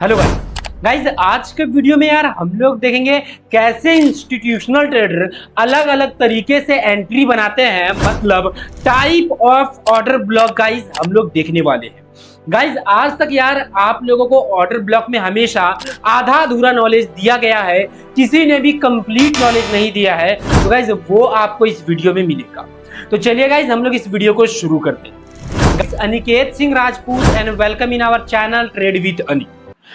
Hello guys, आज के video में यार हम लोग देखेंगे कैसे इंस्टीट्यूशनल ट्रेडर अलग अलग तरीके से एंट्री बनाते हैं, मतलब type of order block guys हम लोग देखने वाले हैं। गाइस आज तक यार आप लोगों को ऑर्डर ब्लॉक में हमेशा आधा अधूरा नॉलेज दिया गया है, किसी ने भी कंप्लीट नॉलेज नहीं दिया है। तो गाइस वो आपको इस वीडियो में मिलेगा। तो चलिए गाइस हम लोग इस वीडियो को शुरू करते हैं। Aniket Singh Rajput and welcome in our channel trade with Ani.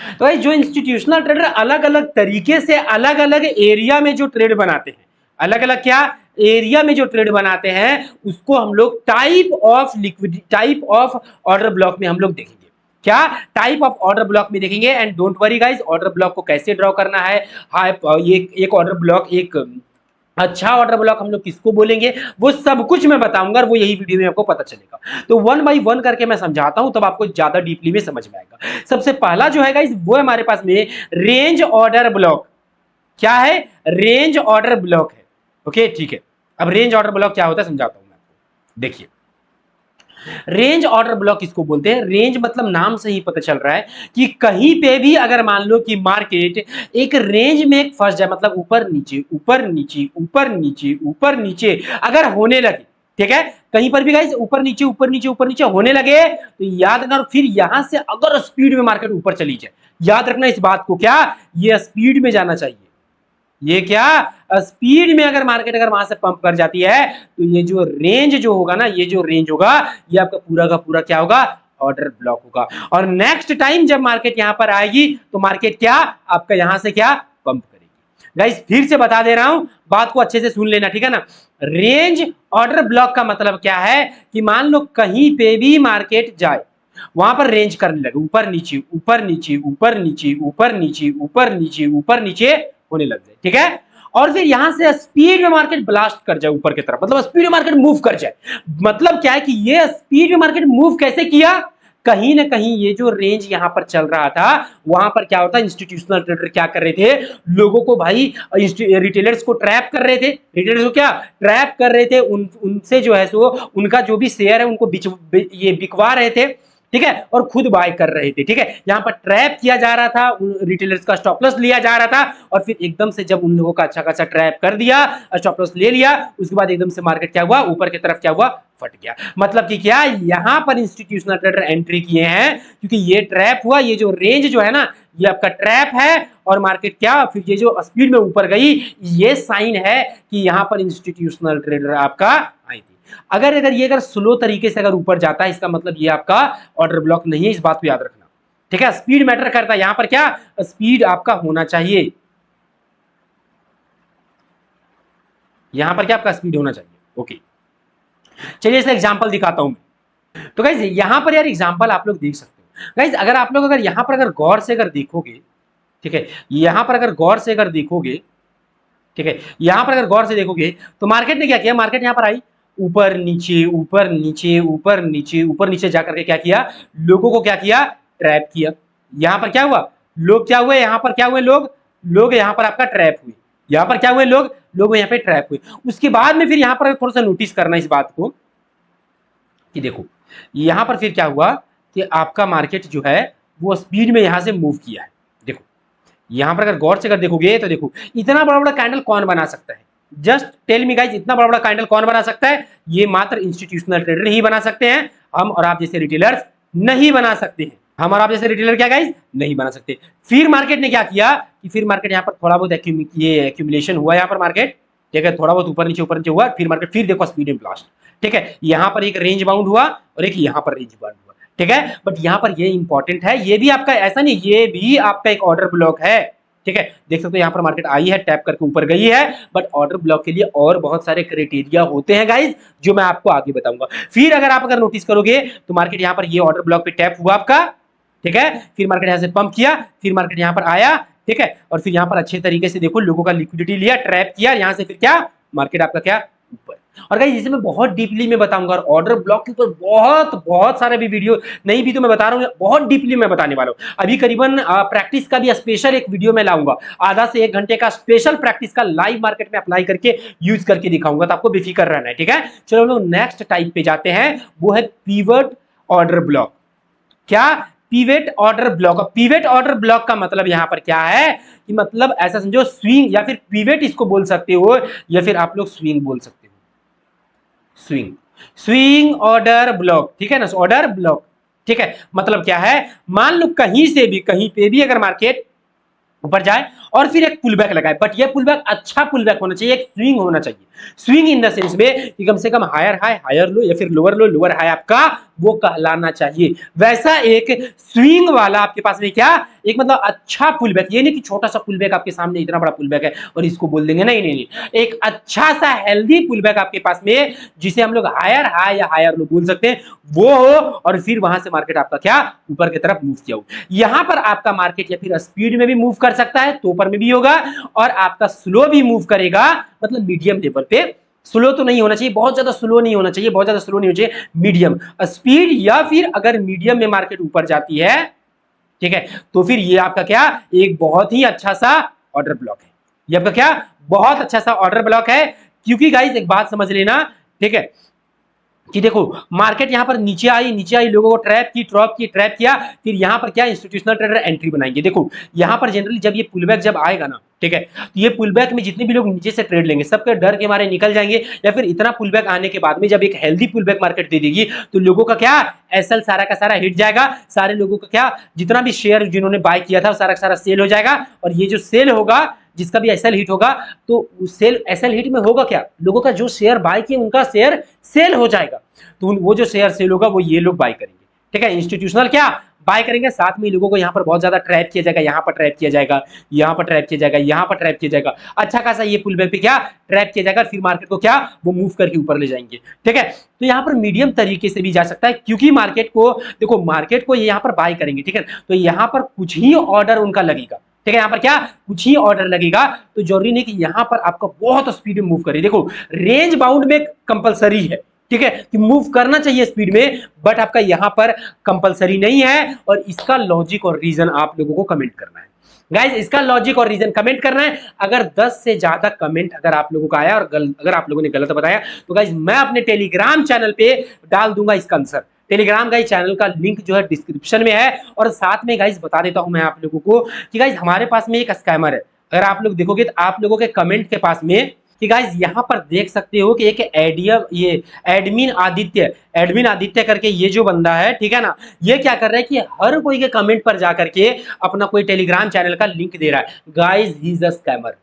तो भाई जो इंस्टीट्यूशनल ट्रेडर अलग अलग तरीके से अलग अलग एरिया में जो ट्रेड बनाते हैं, अलग अलग क्या एरिया में जो ट्रेड बनाते हैं, उसको हम लोग type of liquidity, type of order block में हम लोग देखेंगे। क्या टाइप ऑफ ऑर्डर ब्लॉक में देखेंगे। And don't worry guys, order block को कैसे ड्रॉ करना है, ये एक ऑर्डर ब्लॉक, एक अच्छा ऑर्डर ब्लॉक हम लोग किसको बोलेंगे, वो सब कुछ मैं बताऊंगा और वो यही वीडियो में आपको पता चलेगा। तो वन बाय वन करके मैं समझाता हूं, तब आपको ज्यादा डीपली में समझ में आएगा। सबसे पहला जो है गाइस वो है हमारे पास में रेंज ऑर्डर ब्लॉक। क्या है? रेंज ऑर्डर ब्लॉक है। ओके ठीक है, अब रेंज ऑर्डर ब्लॉक क्या होता है समझाता हूं मैं आपको। देखिए रेंज ऑर्डर ब्लॉक किसको बोलते हैं। रेंज मतलब नाम से ही पता चल रहा है कि कहीं पे भी अगर मान लो कि मार्केट एक रेंज में फंस जाए, मतलब ऊपर नीचे ऊपर नीचे ऊपर नीचे ऊपर नीचे अगर होने लगे, ठीक है, कहीं पर भी गाइस ऊपर नीचे ऊपर नीचे ऊपर नीचे होने लगे तो याद रखना, फिर यहां से अगर स्पीड में मार्केट ऊपर चली जाए, याद रखना इस बात को, क्या ये स्पीड में जाना चाहिए। ये क्या स्पीड में अगर मार्केट अगर वहां से पंप कर जाती है तो ये जो रेंज जो होगा ना, ये जो रेंज होगा ये आपका पूरा का पूरा क्या होगा, ऑर्डर ब्लॉक होगा। और नेक्स्ट टाइम जब मार्केट यहां पर आएगी तो मार्केट क्या आपका यहां से क्या पंप करेगी। गाइस फिर से बता दे रहा हूं, बात को अच्छे से सुन लेना, ठीक है ना। रेंज ऑर्डर ब्लॉक का मतलब क्या है कि मान लो कहीं पे भी मार्केट जाए, वहां पर रेंज करने लगे, ऊपर नीचे ऊपर नीचे ऊपर नीचे ऊपर नीचे ऊपर नीचे ऊपर नीचे होने लग जाए, ठीक है। और फिर यहां से स्पीड में मार्केट ब्लास्ट कर जाए ऊपर की तरफ, मतलब स्पीड में मार्केट मूव कर जाए। मतलब क्या है कि ये स्पीड में मार्केट मूव कैसे किया, कहीं ना कहीं ये जो रेंज यहां पर चल रहा था वहां पर क्या होता है, इंस्टीट्यूशनल ट्रेडर क्या कर रहे थे, लोगों को भाई रिटेलर्स को ट्रैप कर रहे थे। रिटेलर्स को क्या ट्रैप कर रहे थे, उनसे जो है सो उनका जो भी शेयर है उनको ये बिकवा रहे थे, ठीक है, और खुद बाय कर रहे थे, ठीक है। यहाँ पर ट्रैप किया जा रहा था, रिटेलर्स का स्टॉप लॉस लिया जा रहा था, और फिर एकदम से जब उन लोगों का अच्छा खासा ट्रैप कर दिया, स्टॉप लॉस ले लिया, उसके बाद एकदम से मार्केट क्या हुआ, ऊपर की तरफ क्या हुआ, फट गया। मतलब कि क्या यहाँ पर इंस्टीट्यूशनल ट्रेडर एंट्री किए हैं क्योंकि ये ट्रैप हुआ, ये जो रेंज जो है ना ये आपका ट्रैप है, और मार्केट क्या फिर ये जो स्पीड में ऊपर गई, ये साइन है कि यहाँ पर इंस्टीट्यूशनल ट्रेडर आपका आई थी। अगर ये अगर स्लो तरीके से अगर ऊपर जाता है, इसका मतलब ये आपका ऑर्डर ब्लॉक नहीं है, इस बात को याद रखना, ठीक है। स्पीड मैटर करता है, यहां पर क्या स्पीड आपका होना चाहिए, यहां पर क्या आपका स्पीड होना चाहिए। ओके चलिए इसका एग्जांपल दिखाता हूं मैं। तो गाइस यहां पर यार एग्जांपल आप लोग देख सकते हो। गाइस अगर आप लोग अगर यहां पर अगर गौर से अगर देखोगे, ठीक है, यहां पर अगर गौर से अगर देखोगे, ठीक है, यहां पर अगर गौर से देखोगे तो मार्केट ने क्या किया, मार्केट यहां पर आई, ऊपर नीचे ऊपर नीचे ऊपर नीचे ऊपर नीचे जाकर के क्या किया, लोगों को क्या किया, ट्रैप किया। यहां पर क्या हुआ, लोग क्या हुए, यहां पर क्या हुए, लोग लोग यहां पर आपका ट्रैप हुए, यहां पर क्या हुए, लोग लोग यहां पे ट्रैप हुए। उसके बाद में फिर यहां पर थोड़ा सा नोटिस करना इस बात को कि देखो यहां पर फिर क्या हुआ कि आपका मार्केट जो है वो स्पीड में यहां से मूव किया है। देखो यहां पर अगर गौर से अगर देखोगे तो देखो इतना बड़ा बड़ा कैंडल कौन बना सकता है, जस्ट टेल मी गाइस, इतना बड़ा बड़ा कैंडल कौन बना सकता है, ये मात्र इंस्टीट्यूशनल ट्रेडर ही बना सकते हैं, हम और आप जैसे रिटेलर्स नहीं बना सकते हैं। हम और आप जैसे रिटेलर क्या गाइस नहीं बना सकते। फिर मार्केट ने क्या किया कि फिर मार्केट यहां पर थोड़ा बहुत ये एक्यूमुलेशन हुआ, यहां पर मार्केट, ठीक है, थोड़ा बहुत ऊपर नीचे हुआ, फिर मार्केट फिर देखो स्पीड में ब्लास्ट, ठीक है। यहां पर एक रेंज बाउंड हुआ और एक यहां पर रेंज बाउंड हुआ, ठीक है। बट यहां पर ये इंपॉर्टेंट है, ये भी आपका ऐसा नहीं, ये भी आपका एक ऑर्डर ब्लॉक है, ठीक है। देख सकते हो यहाँ पर मार्केट आई है, टैप करके ऊपर गई है, बट ऑर्डर ब्लॉक के लिए और बहुत सारे क्राइटेरिया होते हैं गाइस जो मैं आपको आगे बताऊंगा। फिर अगर आप अगर नोटिस करोगे तो मार्केट यहाँ पर ये ऑर्डर ब्लॉक पे टैप हुआ आपका, ठीक है, फिर मार्केट यहाँ से पंप किया, फिर मार्केट यहाँ पर आया, ठीक है, और फिर यहाँ पर अच्छे तरीके से देखो लोगों का लिक्विडिटी लिया, ट्रैप किया, यहाँ से फिर क्या मार्केट आपका क्या ऊपर। और गाइस इसे मैं बहुत डीपली में बताऊंगा, और ऑर्डर ब्लॉक के ऊपर बहुत बहुत सारे भी वीडियो नहीं भी तो मैं बता रहा हूँ, बहुत डीपली मैं बताने वाला हूँ। अभी करीबन प्रैक्टिस का भी स्पेशल एक वीडियो में लाऊंगा, आधा से 1 घंटे का स्पेशल प्रैक्टिस का लाइव मार्केट में अप्लाई करके यूज करके दिखाऊंगा, तो आपको बेफिक्र रहना है, ठीक है। चलो हम लोग नेक्स्ट टाइप पे जाते हैं, वो है पीवट ऑर्डर ब्लॉक। क्या pivot order block. Pivot order block का मतलब यहां पर क्या है कि मतलब ऐसा समझो स्विंग या फिर पिवेट इसको बोल सकते हो, या फिर आप लोग स्विंग बोल सकते हो। स्विंग, स्विंग ऑर्डर ब्लॉक, ठीक है ना, ऑर्डर ब्लॉक, ठीक है। मतलब क्या है, मान लो कहीं से भी कहीं पे भी अगर मार्केट ऊपर जाए और फिर एक पुल बैक लगाए, बट ये पुल बैक अच्छा पुल बैक होना चाहिए, एक स्विंग होना चाहिए। स्विंग इन द सेंस में कि कम से कम हायर हाई हायर लो या फिर लो लोअर हाई आपका वो कहलाना चाहिए। वैसा एक स्विंग वाला आपके पास में क्या, एक मतलब अच्छा पुल बैक, ये नहीं कि छोटा सा पुल बैक आपके सामने इतना बड़ा पुल बैक है और इसको बोल देंगे, नहीं नहीं नहीं, एक अच्छा सा हेल्दी पुल बैक आपके पास में जिसे हम लोग हायर हाई या हायर लो बोल सकते हैं, वो हो, और फिर वहां से मार्केट आपका क्या ऊपर की तरफ मूव किया हो। यहां पर आपका मार्केट या फिर स्पीड में भी मूव कर सकता है, तो ऊपर में भी होगा, और आपका स्लो भी मूव करेगा, मतलब मीडियम लेवल पे। स्लो तो नहीं होना चाहिए, बहुत ज्यादा स्लो नहीं होना चाहिए, बहुत ज्यादा स्लो नहीं होना चाहिए, मीडियम स्पीड, या फिर अगर मीडियम में मार्केट ऊपर जाती है, ठीक है, तो फिर ये आपका क्या एक बहुत ही अच्छा सा ऑर्डर ब्लॉक है। ये आपका क्या बहुत अच्छा सा ऑर्डर ब्लॉक है, क्योंकि गाइस एक बात समझ लेना, ठीक है, कि देखो मार्केट यहां पर नीचे आई लोगों को ट्रैप किया, फिर यहां पर क्या इंस्टीट्यूशनल ट्रेडर एंट्री बनाएंगे। देखो यहां पर जनरली जब ये पुलबैक जब आएगा ना, ठीक है, तो ये पुलबैक में जितने भी लोग नीचे से ट्रेड लेंगे सबके डर के मारे निकल जाएंगे, या फिर इतना पुलबैक आने के बाद में जब एक हेल्दी पुलबैक मार्केट दे देगी तो लोगों का क्या एसएल सारा का सारा हिट जाएगा, सारे लोगों का क्या जितना भी शेयर जिन्होंने बाय किया था सारा का सारा सेल हो जाएगा, और ये जो सेल होगा जिसका भी एसएल हिट होगा, तो सेल एसएल हिट में होगा क्या, लोगों का जो शेयर बाय किए उनका शेयर सेल हो जाएगा, तो वो जो शेयर सेल होगा वो ये लोग बाय करेंगे, ठीक है, इंस्टीट्यूशनल क्या बाय करेंगे, साथ में लोगों को यहाँ पर बहुत ज्यादा ट्रैप किया जाएगा, यहाँ पर ट्रैप किया जाएगा, यहाँ पर ट्रैप किया जाएगा, यहाँ पर ट्रैप किया जाएगा, अच्छा खासा ये पुल बैक पे क्या ट्रैप किया जाएगा, फिर मार्केट को क्या वो मूव करके ऊपर ले जाएंगे, ठीक है। तो यहाँ पर मीडियम तरीके से भी जा सकता है, क्योंकि मार्केट को देखो मार्केट को यहाँ पर बाय करेंगे, ठीक है, तो यहाँ पर कुछ ही ऑर्डर उनका लगेगा, ठीक है, यहाँ पर क्या कुछ ही ऑर्डर लगेगा, तो जरूरी नहीं कि यहाँ पर आपका बहुत स्पीड में मूव करे। देखो रेंज बाउंड में कंपलसरी है, ठीक है, कि मूव करना चाहिए स्पीड में, बट आपका यहां पर कंपलसरी नहीं है, और इसका लॉजिक और रीजन आप लोगों को कमेंट करना है गाइस, इसका लॉजिक और रीजन कमेंट करना है। अगर 10 से ज्यादा कमेंट अगर आप लोगों का आया और अगर आप लोगों ने गलत बताया तो गाइस मैं अपने टेलीग्राम चैनल पे डाल दूंगा इसका आंसर। टेलीग्राम गाइस चैनल का लिंक जो है डिस्क्रिप्शन में है, और साथ में गाइस बता देता हूं मैं आप लोगों को कि गाइस हमारे पास में एक स्कैमर है, अगर आप लोग देखोगे तो आप लोगों के कमेंट के पास में कि गाइस यहाँ पर देख सकते हो कि एक ये एडमिन आदित्य करके ये जो बंदा है, ठीक है ना, ये क्या कर रहा है कि हर कोई के कमेंट पर जाकर के अपना कोई टेलीग्राम चैनल का लिंक दे रहा है। Guys he is a scammer,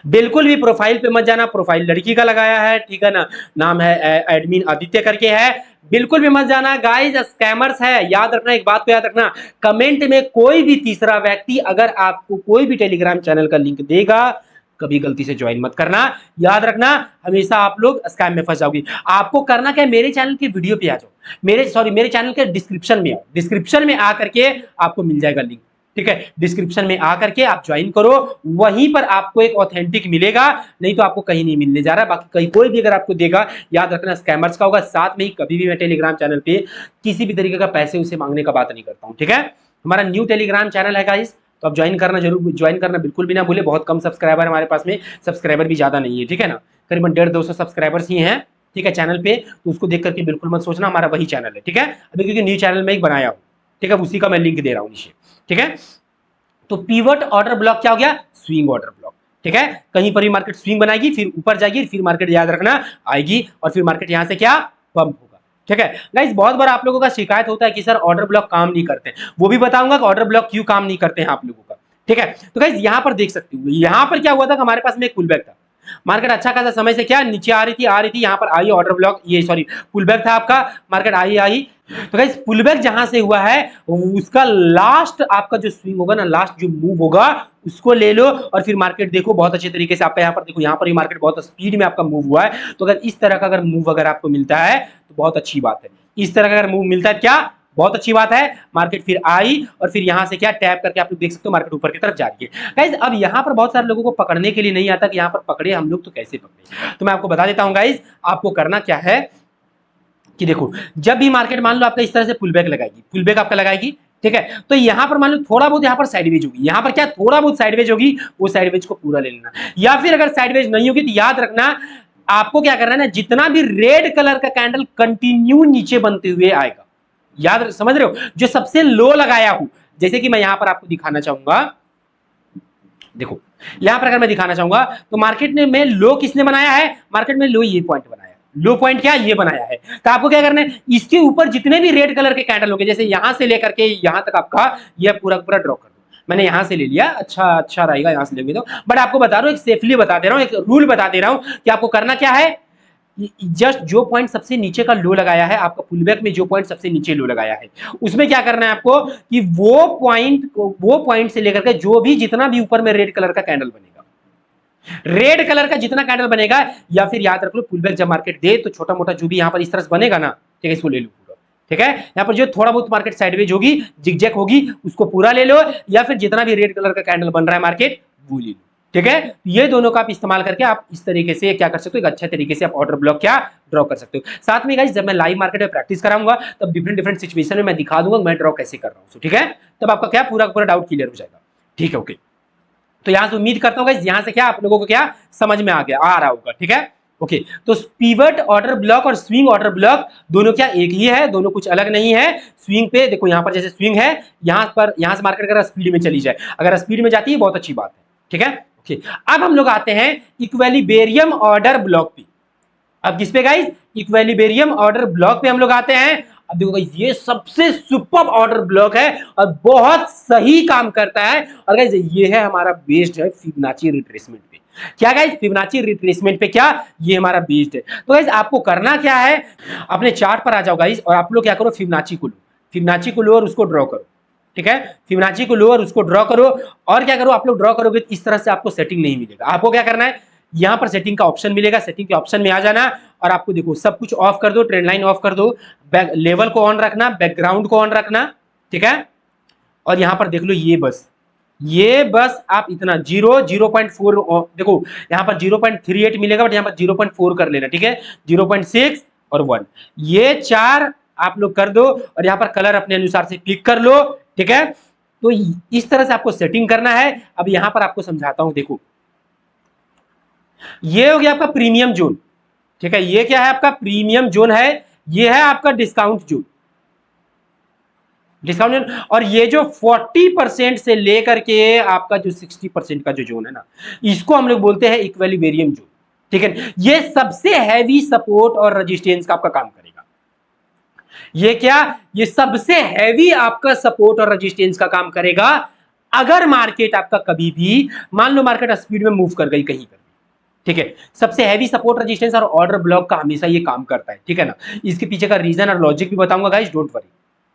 बिल्कुल भी प्रोफाइल पे मत जाना, प्रोफाइल लड़की का लगाया है, ठीक है ना, नाम है एडमिन आदित्य करके है, बिल्कुल भी मत जाना गाइस, स्कैमर्स है। याद रखना, एक बात को याद रखना, कमेंट में कोई भी तीसरा व्यक्ति अगर आपको कोई भी टेलीग्राम चैनल का लिंक देगा कभी गलती से ज्वाइन मत करना, याद रखना, हमेशा आप लोग स्कैम में फंस जाओगे। आपको करना क्या है, मेरे चैनल के वीडियो पे आ जाओ, मेरे चैनल के डिस्क्रिप्शन में आओ, डिस्क्रिप्शन में आकर के आपको मिल जाएगा लिंक, ठीक है, डिस्क्रिप्शन में आकर के आप ज्वाइन करो, वहीं पर आपको एक ऑथेंटिक मिलेगा, नहीं तो आपको कहीं नहीं मिलने जा रहा है। बाकी कहीं कोई भी अगर आपको देगा, याद रखना स्कैमर्स का होगा। साथ में ही कभी भी मैं टेलीग्राम चैनल पे किसी भी तरीके का पैसे उसे मांगने का बात नहीं करता हूँ, ठीक है। हमारा न्यू टेलीग्राम चैनल है गाइस, तो आप ज्वाइन करना जरूर, ज्वाइन करना बिल्कुल भी ना भूले। बहुत कम सब्सक्राइबर हमारे पास में, सब्सक्राइबर भी ज्यादा नहीं है, ठीक है ना, करीबन 150-200 सब्सक्राइबर्स ही हैं, ठीक है, चैनल पे, तो उसको देख करके बिल्कुल मत सोचना हमारा वही चैनल है, ठीक है, अभी क्योंकि न्यू चैनल में एक बनाया हूँ, ठीक है, उसी का मैं लिंक दे रहा हूँ नीचे, ठीक है। तो पीवट ऑर्डर ब्लॉक क्या हो गया, स्विंग ऑर्डर ब्लॉक, ठीक है, कहीं पर भी मार्केट स्विंग बनाएगी फिर ऊपर जाएगी, फिर मार्केट याद रखना आएगी, और फिर मार्केट यहां से क्या पंप होगा, ठीक है। गाइस बहुत बार आप लोगों का शिकायत होता है कि सर ऑर्डर ब्लॉक काम नहीं करते, वो भी बताऊंगा कि ऑर्डर ब्लॉक क्यों काम नहीं करते हैं आप लोगों का, ठीक है। तो गाइस यहां पर देख सकते हो, यहां पर क्या हुआ था, हमारे पास में एक पुल बैक था, मार्केट अच्छा खासा समय से क्या नीचे आ रही थी, यहां पर आई ऑर्डर ब्लॉक, ये सॉरी पुल बैक था आपका, मार्केट आई। तो गाइस पुल बैक जहां से हुआ है उसका लास्ट आपका जो स्विंग होगा ना, लास्ट जो मूव होगा उसको ले लो, और फिर मार्केट देखो बहुत अच्छे तरीके से आपका यहाँ पर देखो, यहाँ पर भी मार्केट बहुत स्पीड में आपका मूव हुआ है। तो अगर इस तरह का अगर मूव अगर आपको मिलता है तो बहुत अच्छी बात है, इस तरह का अगर मूव मिलता है क्या बहुत अच्छी बात है। मार्केट फिर आई और फिर यहां से क्या टैप करके आप लोग देख सकते हो मार्केट ऊपर की तरफ जा रही है। गाइस अब यहां पर बहुत सारे लोगों को पकड़ने के लिए नहीं आता कि यहां पर पकड़े हम लोग तो कैसे पकड़े, तो मैं आपको बता देता हूं गाइस, आपको करना क्या है कि देखो जब भी मार्केट मान लो आपका इस तरह से पुल बैक लगाएगी, पुल बैक आपका लगाएगी, ठीक है, तो यहां पर मान लो थोड़ा बहुत यहां पर साइडवेज होगी, यहां पर क्या थोड़ा बहुत साइडवेज होगी, वो साइडवेज को पूरा ले लेना, या फिर अगर साइडवेज नहीं होगी तो याद रखना आपको क्या करना है ना, जितना भी रेड कलर का कैंडल कंटिन्यू नीचे बनते हुए आएगा, याद समझ रहे हो, जो सबसे लो लगाया हूं, जैसे कि मैं यहां पर आपको दिखाना चाहूंगा, देखो यहां पर अगर मैं दिखाना चाहूंगा तो मार्केट में लो किसने बनाया है, मार्केट में लो ये पॉइंट बनाया है, लो पॉइंट क्या ये बनाया है। तो आपको क्या करना है, इसके ऊपर जितने भी रेड कलर के कैंडल होंगे, जैसे यहां से लेकर के यहां तक आपका ये पूरा पूरा ड्रॉ कर दो। मैंने यहां से ले लिया, अच्छा रहेगा यहां से लेंगे तो, बट आपको बता रहा हूं, एक सेफली बता दे रहा हूं, एक रूल बता दे रहा हूं कि आपको करना क्या है। जस्ट जो पॉइंट सबसे नीचे का लो लगाया है, आपका पुलबैक में जो पॉइंट सबसे नीचे लो लगाया है, उसमें क्या करना है आपको कि वो पॉइंट से लेकर के जो भी जितना भी ऊपर में रेड कलर का कैंडल बनेगा, रेड कलर का जितना कैंडल बनेगा, या फिर याद रख लो पुलबैक जब मार्केट दे तो छोटा मोटा जो भी यहां पर इस तरह से बनेगा ना, ठीक है, इसको ले लो पूरा। ठीक है, यहां पर जो थोड़ा बहुत मार्केट साइडवेज होगी, जिगजैग होगी, उसको पूरा ले लो, या फिर जितना भी रेड कलर का कैंडल बन रहा है मार्केट वो ले लो। ठीक है, ये दोनों का आप इस्तेमाल करके आप इस तरीके से क्या कर सकते हो, एक अच्छे तरीके से आप ऑर्डर ब्लॉक क्या ड्रॉ कर सकते हो। साथ में गाइस जब मैं लाइव मार्केट में प्रैक्टिस कराऊंगा तब डिफरेंट सिचुएशन में मैं दिखा दूंगा मैं ड्रॉ कैसे कर रहा हूं। ठीक है, तब आपका क्या पूरा पूरा डाउट क्लियर हो जाएगा। ठीक है, ओके। तो यहां से उम्मीद करता हूं गाइस यहां से क्या आप लोगों को क्या समझ में आ रहा होगा। ठीक है, ओके। तो पीवट ऑर्डर ब्लॉक और स्विंग ऑर्डर ब्लॉक दोनों क्या एक ही है, दोनों कुछ अलग नहीं है। स्विंग पे देखो यहां पर जैसे स्विंग है, यहां से मार्केट अगर स्पीड में चली जाए, अगर स्पीड में जाती है बहुत अच्छी बात है। ठीक है, ओके। अब हम लोग आते हैं इक्विलिब्रियम ऑर्डर ब्लॉक पे। अब किस पे गाइस, इक्विलिब्रियम ऑर्डर ब्लॉक पे हम लोग आते हैं। अब देखो गाइस ये सबसे सुपर ऑर्डर ब्लॉक है और बहुत सही काम करता है। और गाइस ये है हमारा बेस्ड है फिबोनाची रिट्रेसमेंट पे। क्या गाइस, फिबोनाची रिट्रेसमेंट पे क्या ये हमारा बेस्ड है। तो गाइस आपको करना क्या है, अपने चार्ट पर आ जाओ गाइस और आप लोग क्या करो, फिबोनाची को लो, फिबोनाची को लो और उसको ड्रॉ करो। ठीक है, फिबोनाची को लो और उसको ड्रॉ करो। और क्या करो, आप लोग ड्रॉ करोगे तो इस तरह से आपको सेटिंग नहीं मिलेगा। आपको क्या करना है, यहां पर सेटिंग का ऑप्शन मिलेगा, सेटिंग के ऑप्शन में आ जाना और आपको देखो सब कुछ ऑफ कर दो, ट्रेंड लाइन ऑफ कर दो, लेवल को ऑन रखना, बैकग्राउंड को ऑन रखना। ठीक है, और यहां पर देख लो ये बस आप इतना 0.4 देखो यहां पर 0.38 मिलेगा, बट यहां पर 0.4 कर लेना। ठीक है, 0.6 और 1 ये चार आप लोग कर दो और यहां पर कलर अपने अनुसार से पिक कर लो। ठीक है, तो इस तरह से आपको सेटिंग करना है। अब यहां पर आपको समझाता हूं, देखो ये हो गया आपका प्रीमियम जोन। ठीक है, ये क्या है आपका प्रीमियम जोन है, ये है आपका डिस्काउंट जोन, डिस्काउंट जोन। और ये जो 40% से लेकर के आपका जो 60% का जो जोन है ना, इसको हम लोग बोलते हैं इक्विलिब्रियम जोन। ठीक है, ये सबसे हैवी सपोर्ट और रेजिस्टेंस का आपका काम करेगा। ये क्या, ये सबसे हैवी आपका सपोर्ट और रेजिस्टेंस का काम करेगा। अगर मार्केट आपका कभी भी मान लो मार्केट स्पीड में मूव कर गई कहीं पर, ठीक है, सबसे हैवी सपोर्ट रेजिस्टेंस और ऑर्डर ब्लॉक का हमेशा ये काम करता है। ठीक है ना, इसके पीछे का रीजन और लॉजिक भी बताऊंगा गाइस, डोंट वरी।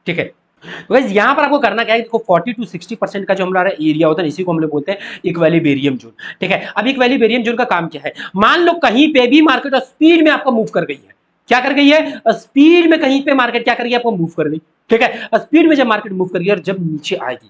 ठीक है, तो गाइस यहां पर आपको करना क्या है, देखो 40 to 60% का जो हमारा एरिया होता है इसी को हम लोग बोलते हैं इक्विलिब्रियम जोन। ठीक है, अब इक्विलिब्रियम जोन का काम क्या है, मान लो कहीं पे भी मार्केट स्पीड में आपका मूव कर गई है, क्या कर गई है, स्पीड में कहीं पे मार्केट क्या कर गई, आपको मूव कर गई। ठीक है, स्पीड में जब मार्केट मूव करेगी और जब नीचे आएगी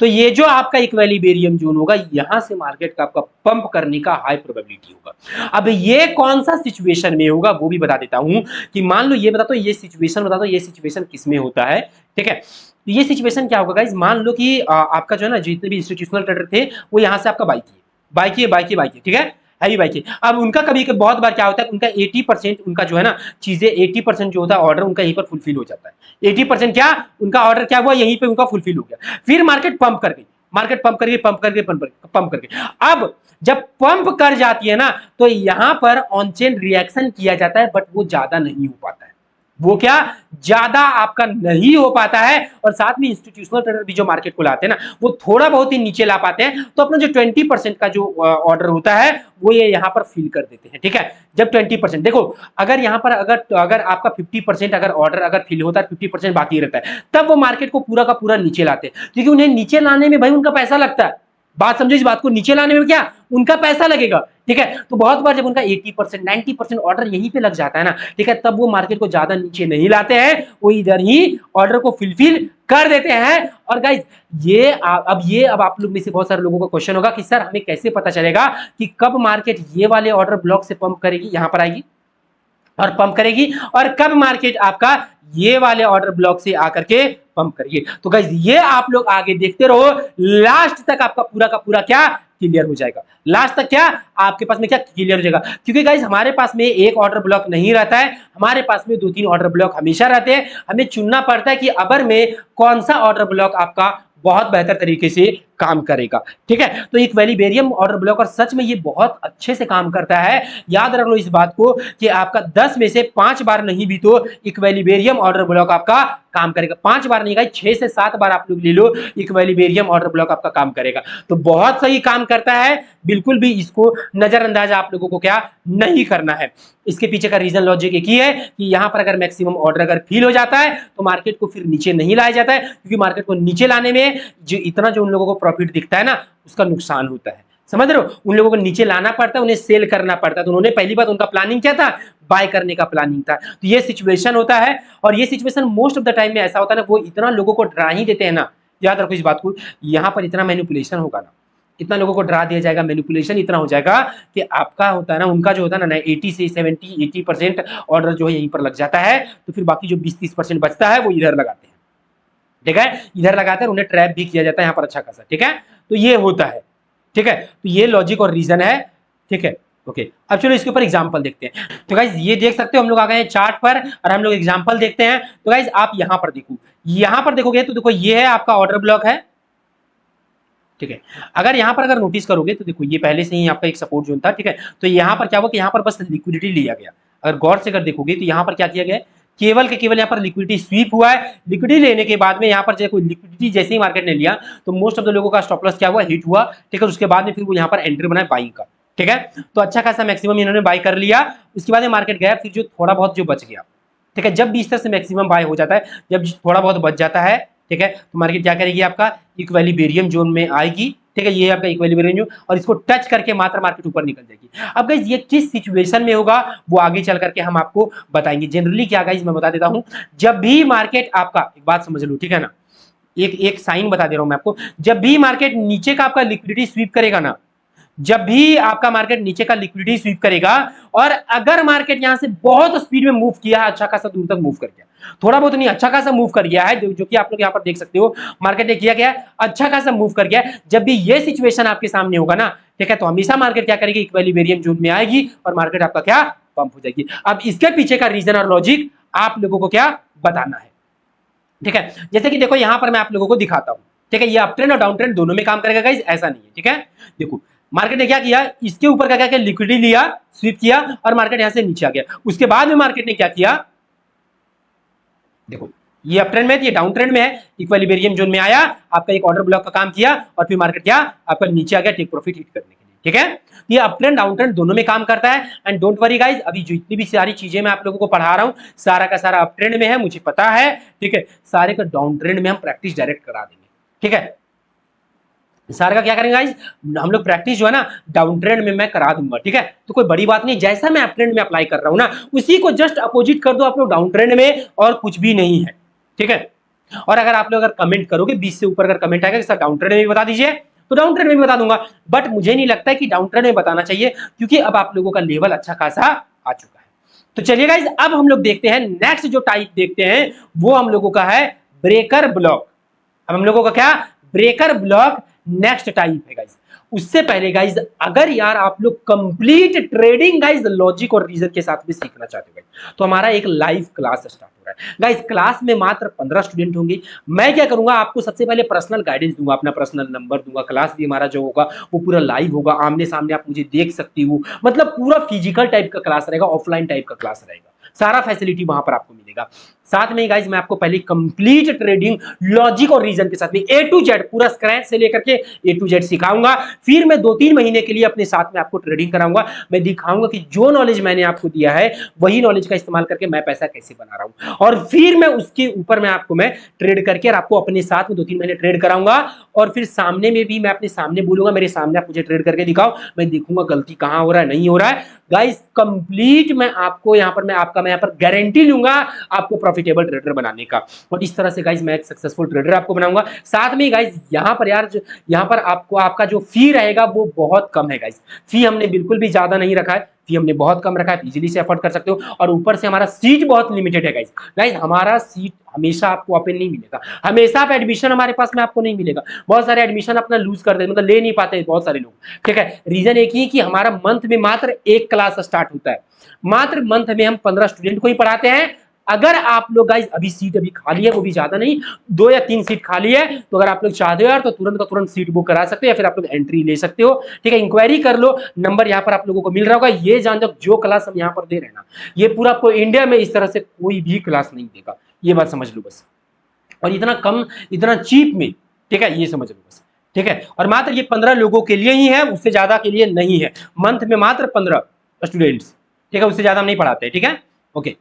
तो ये जो आपका इक्विलिब्रियम जोन होगा, यहां से मार्केट का आपका पंप करने का हाई प्रोबेबिलिटी होगा। अब ये कौन सा सिचुएशन में होगा वो भी बता देता हूं कि मान लो ये बता दो, ये सिचुएशन बता दो, ये सिचुएशन किस में होता है। ठीक है, तो ये सिचुएशन क्या होगा गाइस, मान लो कि आपका जो है ना जितने भी इंस्टीट्यूशनल ट्रेडर थे वो यहां से आपका बाई किए, ठीक है, हैवी बाई किए। अब उनका कभी बहुत बार क्या होता है, उनका 80% उनका जो है ना चीजें 80% जो होता है ऑर्डर उनका यहीं पर फुलफिल हो जाता है। 80% क्या उनका ऑर्डर क्या हुआ, यहीं पे उनका फुलफिल हो गया। फिर मार्केट पंप कर गई, मार्केट पंप करके अब जब पंप कर जाती है ना तो यहां पर ऑन चेन रिएक्शन किया जाता है, बट वो ज्यादा नहीं हो पाता है, वो क्या ज्यादा आपका नहीं हो पाता है। और साथ में इंस्टीट्यूशनल ट्रेडर भी जो मार्केट को लाते हैं ना वो थोड़ा बहुत ही नीचे ला पाते हैं, तो अपना जो 20% का जो ऑर्डर होता है वो ये यहां पर फिल कर देते हैं। ठीक है, जब 20% देखो अगर यहां पर अगर आपका 50% अगर ऑर्डर अगर फिल होता है, 50% बाकी रहता है, तब वो मार्केट को पूरा का पूरा नीचे लाते हैं, क्योंकि उन्हें नीचे लाने में भाई उनका पैसा लगता है। बात समझो, इस बात को नीचे लाने में क्या उनका पैसा लगेगा। ठीक है, तो बहुत बार जब उनका 80% 90% ऑर्डर यहीं पे लग जाता है ना, ठीक है, तब वो मार्केट को ज्यादा नीचे नहीं लाते हैं, वो इधर ही ऑर्डर को फुलफिल कर देते हैं। और गाइस ये अब आप लोग में से बहुत सारे लोगों का क्वेश्चन होगा कि सर हमें कैसे पता चलेगा कि कब मार्केट ये वाले ऑर्डर ब्लॉक से पंप करेगी, यहां पर आएगी और पंप करेगी, और कब मार्केट आपका ये वाले ऑर्डर ब्लॉक से आकर के पंप करिए। तो गाइस ये आप लोग आगे देखते रहो, लास्ट तक आपका पूरा का पूरा क्या क्लियर हो जाएगा, लास्ट तक क्या आपके पास में क्या क्लियर हो जाएगा। क्योंकि गाइज हमारे पास में एक ऑर्डर ब्लॉक नहीं रहता है, हमारे पास में 2-3 ऑर्डर ब्लॉक हमेशा रहते हैं। हमें चुनना पड़ता है कि अबर में कौन सा ऑर्डर ब्लॉक आपका बहुत बेहतर तरीके से काम करेगा। ठीक है, तो इक्विलिब्रियम ऑर्डर ब्लॉक और सच में ये बहुत अच्छे से काम करता है। याद रख लो इस बात को कि आपका 10 में से 5 बार नहीं भी तो इक्विलिब्रियम ऑर्डर ब्लॉक आपका काम करेगा। 5 बार नहीं, 6 से 7 बार आप लोग ले लो, इक्विलिब्रियम ऑर्डर ब्लॉक आपका काम करेगा। तो बहुत सही काम करता है, बिल्कुल भी इसको नजरअंदाज आप लोगों को क्या नहीं करना है। इसके पीछे का रीजन लॉजिक एक ही है कि यहां पर अगर मैक्सिमम ऑर्डर अगर फील हो जाता है तो मार्केट को फिर नीचे नहीं लाया जाता है, क्योंकि मार्केट को नीचे लाने में जो इतना जो उन लोगों को प्रॉफिट दिखता है ना, उसका नुकसान होता है। समझ रहे हो, उन लोगों को नीचे लाना पड़ता है, उन्हें सेल करना पड़ता है। तो उन्होंने पहली बात उनका प्लानिंग क्या था, बाय करने का प्लानिंग था। तो ये सिचुएशन होता है, और ये situation most of the time में ऐसा होता है ना, वो इतना लोगों को डरा ही देते हैं ना। याद रखो इस बात को, यहाँ पर इतना मैनिपुलेशन होगा ना, इतना लोगों को डरा दिया जाएगा, मैनिपुलेशन इतना हो जाएगा कि आपका होता है ना, उनका जो होता है ना 80 से 70-80% ऑर्डर जो है यहीं पर लग जाता है। तो फिर बाकी जो 20-30% बचता है वो इधर लगाते हैं। ठीक है, इधर लगाते हैं, उन्हें ट्रैप भी किया जाता है यहाँ पर अच्छा खासा। ठीक है, तो ये होता है। ठीक है, तो ये लॉजिक और रीजन है। ठीक है, ओके, अब चलो इसके ऊपर एग्जांपल देखते हैं। तो गाइज ये देख सकते हो हम लोग आ गए हैं चार्ट पर, और हम लोग एग्जांपल देखते हैं। तो गाइज आप यहाँ पर देखो, यहाँ पर देखोगे तो देखो ये है आपका ऑर्डर ब्लॉक है। ठीक है, अगर यहाँ पर अगर नोटिस करोगे तो देखो ये पहले से ही आपका एक सपोर्ट जोन था। ठीक है, तो यहाँ पर क्या हुआ कि यहाँ पर बस लिक्विडिटी लिया गया। अगर गौर से अगर देखोगे तो यहाँ पर क्या किया गया, केवल के केवल यहाँ पर लिक्विडिटी स्वीप हुआ है। लिक्विडिटी लेने के बाद में यहाँ पर कोई लिक्विडिटी जैसे ही मार्केट ने लिया तो मोस्ट ऑफ द लोगों का स्टॉप लॉस क्या हुआ, हिट हुआ। ठीक है, उसके बाद में फिर वो यहाँ पर एंट्री बनाए बाइंग का। ठीक है, तो अच्छा खासा मैक्सिमम इन्होंने बाय कर लिया। उसके बाद मार्केट गया, फिर जो थोड़ा बहुत जो बच गया। ठीक है, जब भी इस तरह से मैक्सिमम बाय हो जाता है, जब थोड़ा बहुत बच जाता है, ठीक है, तो मार्केट क्या करेगी, आपका इक्विलिब्रियम जोन में आएगी। ठीक है, ये आपका इक्विलिब्रियम जोन, और इसको टच करके मात्र मार्केट ऊपर निकल जाएगी। अब गाइस ये किस सिचुएशन में होगा वो आगे चल करके हम आपको बताएंगे। जनरली क्या गाइस मैं बता देता हूं, जब भी मार्केट आपका, एक बात समझ लो, ठीक है ना, एक साइन बता दे रहा हूं मैं आपको, जब भी मार्केट नीचे का आपका लिक्विडिटी स्वीप करेगा ना, जब भी आपका मार्केट नीचे का लिक्विडिटी स्वीप करेगा, और अगर मार्केट यहां से बहुत स्पीड में मूव किया है, अच्छा खासा दूर तक मूव कर गया, थोड़ा बहुत नहीं अच्छा खासा मूव कर गया है, जो कि आप लोग यहां पर देख सकते हो, मार्केट ने किया गया अच्छा खासा मूव कर गया। जब भी ये सिचुएशन आपके सामने होगा ना, ठीक है, तो हमेशा मार्केट क्या करेगी, इक्विलिब्रियम जोन में आएगी और मार्केट आपका क्या पंप हो जाएगी। अब इसके पीछे का रीजन और लॉजिक आप लोगों को क्या बताना है। ठीक है, जैसे कि देखो यहां पर मैं आप लोगों को दिखाता हूं। ठीक है, ये अप ट्रेंड और डाउन ट्रेंड दोनों में काम करेगा गाइस, ऐसा नहीं है। ठीक है, देखो मार्केट ने क्या किया, इसके ऊपर का क्या किया, लिक्विडिटी लिया, स्वीप किया, और मार्केट यहां से नीचे आ गया। उसके बाद में मार्केट ने क्या किया, देखो ये अप ट्रेंड में है, ये डाउन ट्रेंड में है, इक्विलिब्रियम जोन में आया, आपका एक ऑर्डर ब्लॉक का काम किया, और फिर मार्केट क्या आपका नीचे आ गया टेक प्रॉफिट हिट करने के लिए। ठीक है, ये अप ट्रेंड डाउन ट्रेंड दोनों में काम करता है। एंड डोंट वरी गाइस, अभी जो इतनी भी सारी चीजें मैं आप लोगों को पढ़ा रहा हूं, सारा का सारा अप ट्रेंड में है, मुझे पता है। ठीक है, सारे का डाउन ट्रेंड में हम प्रैक्टिस डायरेक्ट करा देंगे। ठीक है, सारे का क्या करेंगे गाइस, हम लोग प्रैक्टिस जो है ना डाउन ट्रेंड में मैं करा दूंगा। ठीक है, तो कोई बड़ी बात नहीं, जैसा मैं अप ट्रेंड में अप्लाई कर रहा हूं ना, उसी को जस्ट अपोजिट कर दो आप लोग डाउन ट्रेंड में, और कुछ भी नहीं है। ठीक है, और अगर आप लोग अगर कमेंट करोगे 20 से ऊपर अगर कमेंट आएगा कि सर डाउन ट्रेंड में भी बता दीजिए, तो डाउन ट्रेंड में भी बता दूंगा। बट मुझे नहीं लगता है कि डाउन ट्रेंड में बताना चाहिए, क्योंकि अब आप लोगों का लेवल अच्छा खासा आ चुका है। तो चलिए गाइस, अब हम लोग देखते हैं नेक्स्ट जो टाइप देखते हैं, वो हम लोगों का है ब्रेकर ब्लॉक। अब हम लोगों का क्या, ब्रेकर ब्लॉक नेक्स्ट टाइप है गाइस। उससे पहले गाइज, अगर यार आप लोग कंप्लीट ट्रेडिंग गाइज लॉजिक और रीजन के साथ में सीखना चाहते हो गाइज, तो हमारा एक लाइव क्लास स्टार्ट हो रहा है गाइज। क्लास में मात्र 15 स्टूडेंट होंगे। मैं क्या करूंगा, आपको सबसे पहले पर्सनल गाइडेंस दूंगा, अपना पर्सनल नंबर दूंगा। क्लास भी हमारा जो होगा वो पूरा लाइव होगा, आमने सामने आप मुझे देख सकती हो, मतलब पूरा फिजिकल टाइप का क्लास रहेगा, ऑफलाइन टाइप का क्लास रहेगा, सारा फैसिलिटी वहां पर आपको मिलेगा। साथ में गाइज मैं आपको पहले कंप्लीट ट्रेडिंग लॉजिक और रीजन के साथ में A to Z पूरा स्क्रैच से लेकर के A to Z सिखाऊंगा। फिर मैं 2-3 महीने के लिए अपने साथ में आपको ट्रेडिंग कराऊंगा। मैं दिखाऊंगा कि जो नॉलेज मैंने आपको दिया है वही नॉलेज का इस्तेमाल करके मैं पैसा कैसे बना रहा हूं, और फिर मैं उसके ऊपर मैं आपको मैं ट्रेड करके और आपको अपने साथ में 2-3 महीने ट्रेड कराऊंगा। और फिर सामने में भी मैं अपने सामने बोलूंगा, मेरे सामने आप मुझे ट्रेड करके दिखाओ, मैं देखूंगा गलती कहां हो रहा है, नहीं हो रहा है। गाइस कंप्लीट मैं आपको यहाँ पर मैं यहाँ पर गारंटी लूंगा आपको प्रॉफिटेबल ट्रेडर बनाने का। और इस तरह से गाइस मैं एक सक्सेसफुल ट्रेडर आपको बनाऊंगा। साथ में गाइस यहाँ पर यार यहाँ पर आपको आपका जो फी रहेगा वो बहुत कम है गाइस। फी हमने बिल्कुल भी ज्यादा नहीं रखा है, फी हमने बहुत कम रखा है, इजीली से अफोर्ड कर सकते हो। और ऊपर से हमारा सीट बहुत लिमिटेड है गाइस। गाइस हमारा सीट हमेशा आपको ओपन नहीं मिलेगा, हमेशा आप एडमिशन हमारे पास में आपको नहीं मिलेगा। बहुत सारे एडमिशन अपना लूज कर देते, मतलब ले नहीं पाते बहुत सारे लोग, ठीक है। रीजन एक ही कि हमारा मंथ में मात्र एक क्लास स्टार्ट होता है, मात्र मंथ में हम 15 स्टूडेंट को ही पढ़ाते हैं। अगर आप लोग गाइस अभी सीट अभी खाली है, वो भी ज्यादा नहीं, 2 या 3 सीट खाली है, तो अगर आप लोग चाहते हो यार तो तुरंत का तुरंत सीट बुक करा सकते हो, या फिर आप लोग एंट्री ले सकते हो, ठीक है। इंक्वायरी कर लो, नंबर यहाँ पर आप लोगों को मिल रहा होगा। ये जान दो जो क्लास हम यहाँ पर दे रहे हैं ना, ये पूरा आपको इंडिया में इस तरह से कोई भी क्लास नहीं देगा, ये बात समझ लो बस। और इतना कम, इतना चीप में, ठीक है, ये समझ लो बस, ठीक है। और मात्र ये 15 लोगों के लिए ही है, उससे ज्यादा के लिए नहीं है। मंथ में मात्र 15 स्टूडेंट्स, ठीक है, उससे ज्यादा हम नहीं पढ़ाते, ठीक है, ओके।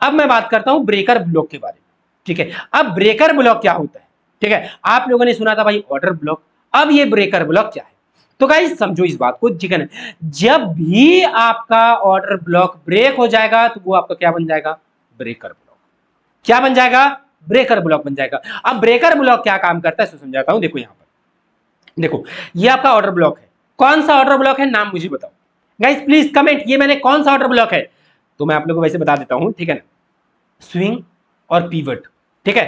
अब मैं बात करता हूं ब्रेकर ब्लॉक के बारे में, ठीक है। अब ब्रेकर ब्लॉक क्या होता है, ठीक है। आप लोगों ने सुना था भाई ऑर्डर ब्लॉक, अब ये ब्रेकर ब्लॉक क्या है, तो गाइस समझो इस बात को, ठीक है ना। जब भी आपका ऑर्डर ब्लॉक ब्रेक हो जाएगा तो वो आपका क्या बन जाएगा, ब्रेकर ब्लॉक। क्या बन जाएगा, ब्रेकर ब्लॉक बन जाएगा। अब ब्रेकर ब्लॉक क्या काम करता है समझाता हूं। देखो यहां पर देखो, ये आपका ऑर्डर ब्लॉक है। कौन सा ऑर्डर ब्लॉक है, नाम मुझे बताओ गाइस प्लीज कमेंट, ये मैंने कौन सा ऑर्डर ब्लॉक है। तो मैं आप लोगों को वैसे बता देता हूं, ठीक है ना। स्विंग और पीवट, ठीक है,